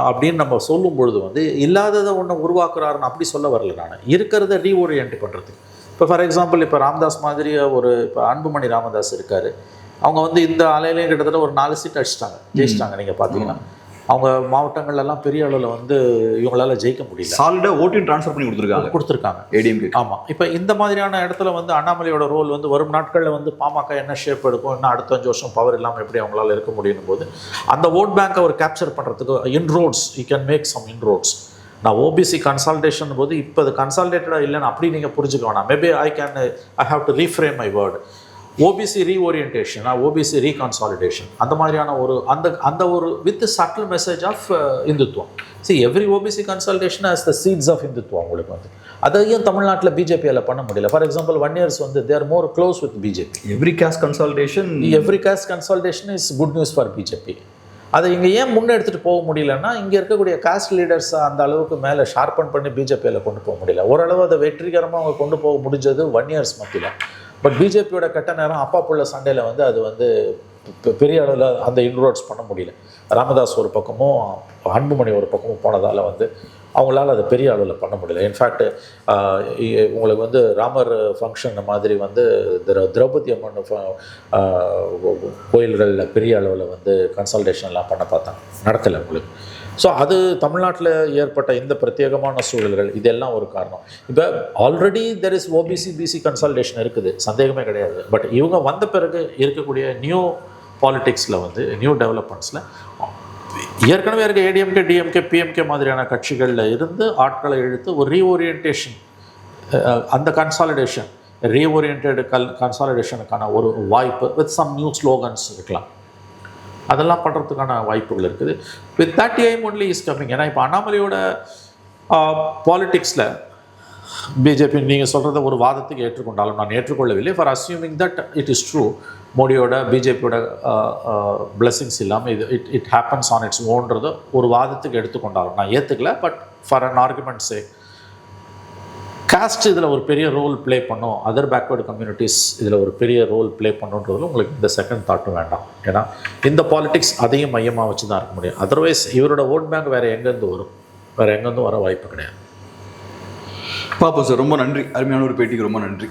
அப்படின்னு நம்ம சொல்லும் பொழுது வந்து இல்லாததை ஒன்று உருவாக்குறாருன்னு அப்படி சொல்ல வரல. நான் இருக்கிறத ரீஓரியன்ட் பண்ணுறதுக்கு. இப்போ ஃபார் எக்ஸாம்பிள், இப்போ ராமதாஸ் மாதிரி இப்போ அன்புமணி ராமதாஸ் இருக்கார். அவங்க வந்து இந்த அலையிலையும் கிட்டத்தட்ட ஒரு 4 சீட் அடிச்சிட்டாங்க, ஜெயிச்சிட்டாங்க. நீங்கள் பார்த்தீங்கன்னா அவங்க மாவட்டங்கள்லாம் பெரிய அளவில் வந்து இவங்களால ஜெயிக்க முடியல. சாலிடாக ஓட்டிங் ட்ரான்ஸ்ஃபர் பண்ணி கொடுத்துருக்காங்க ஏடிஎம்கே. ஆமாம், இப்போ இந்த மாதிரியான இடத்துல வந்து அண்ணாமலையோட ரோல் வந்து வரும் நாட்களில் வந்து பாமக என்ன ஷேப் எடுக்கும், இன்னும் அடுத்த 5 வருஷம் பவர் இல்லாமல் எப்படி அவங்களால இருக்க முடியும் போது அந்த ஓட் பேங்கை அவர் கேப்சர் பண்ணுறதுக்கு inroads you can make some inroads. நான் ஓபிசி கன்சால்டேஷன் போது இப்போ அது கன்சால்டேட்டடாக இல்லைன்னு அப்படி நீங்கள் புரிஞ்சுக்க வேணாம். Maybe I have to reframe my word. OBC ரீஓரியன்டேஷனா, ஓபிசி ரீகன்சாலிடேஷன், அந்த மாதிரியான அந்த ஒரு வித் சட்டில் மெசேஜ் ஆஃப் இந்துத்துவம். Every OBC consultation as the seats of இந்துத்துவம் உங்களுக்கு வந்து. அதையும் தமிழ்நாட்டில் பிஜேபியால் பண்ண முடியல. ஃபார் எக்ஸாம்பிள் 1 years வந்து they're more close with BJP. Every caste consultation is good news for BJP. அதை இங்கே ஏன் முன்னெடுத்துகிட்டு போக முடியலன்னா, இங்கே இருக்கக்கூடிய காஸ்ட் லீடர்ஸை அந்த அளவுக்கு மேலே ஷார்பன் பண்ணி பிஜேபியில் கொண்டு போக முடியல. ஓரளவு அதை வெற்றிகரமாக அவங்க கொண்டு போக முடிஞ்சது 1 years மத்தியில். பட் பிஜேபியோட கட்ட நேரம் அப்பா புள்ள சண்டையில் வந்து அது வந்து பெரிய அளவில் அந்த இன்ரோட்ஸ் பண்ண முடியல. ராமதாஸ் ஒரு பக்கமும் அன்புமணி ஒரு பக்கமும் போனதால் வந்து அவங்களால அதை பெரிய அளவில் பண்ண முடியல. இன்ஃபேக்ட் உங்களுக்கு வந்து ராமர் ஃபங்க்ஷன் மாதிரி வந்து திரௌபதி அம்மன் கோயில்களில் பெரிய அளவில் வந்து கன்சல்டேஷன்லாம் பண்ண பார்த்தாங்க, நடக்கலை உங்களுக்கு. ஸோ அது தமிழ்நாட்டில் ஏற்பட்ட இந்த பிரத்யேகமான சூழல்கள் இதெல்லாம் ஒரு காரணம். இப்போ already there is OBC PC consultation இருக்குது, சந்தேகமே கிடையாது. பட் இவங்க வந்த பிறகு இருக்கக்கூடிய நியூ பாலிடிக்ஸில் வந்து நியூ டெவலப்மெண்ட்ஸில் ஏற்கனவே இருக்க ஏடிஎம்கே டிஎம்கே பிஎம்கே மாதிரியான கட்சிகளில் இருந்து ஆட்களை இழுத்து ஒரு ரீஓரியன்டேஷன், அந்த கன்சாலிடேஷன் ரீஓரியன்டட் கன்சாலிடேஷனுக்கான ஒரு வாய்ப்பு வித் சம் நியூ ஸ்லோகன்ஸ் இருக்கலாம், அதெல்லாம் பண்ணுறதுக்கான வாய்ப்புகள் இருக்குது. With that aim only is coming. ஏன்னா இப்போ அண்ணாமலையோட பாலிடிக்ஸில் பிஜேபி நீங்கள் சொல்கிறத ஒரு வாதத்துக்கு ஏற்றுக்கொண்டாலும் நான் ஏற்றுக்கொள்ளவில்லை. For assuming that it is true, மோடியோட பிஜேபியோட பிளெஸிங்ஸ் இல்லாமல் இட் ஹேப்பன்ஸ் ஆன் இட்ஸ் ஓன்றதை ஒரு வாதத்துக்கு எடுத்துக்கொண்டாலும் நான் ஏற்றுக்கல. But for an argument say caste இதில் ஒரு பெரிய ரோல் ப்ளே பண்ணும், அதர் பேக்வேர்டு கம்யூனிட்டிஸ் இதில் ஒரு பெரிய ரோல் ப்ளே பண்ணுன்றதுல உங்களுக்கு இந்த செகண்ட் தாட்டும் வேண்டாம். ஏன்னா இந்த பாலிடிக்ஸ் அதையும் மையமாக வச்சு தான் இருக்க முடியும். அதர்வைஸ் இவரோட ஓட் பேங்க் வேறு எங்கேருந்து வரும், வேறு எங்கேருந்தும் வர வாய்ப்பு கிடையாது. பாப்போம் சார், ரொம்ப நன்றி. அருமையான ஒரு பேட்டிக்கு ரொம்ப நன்றி.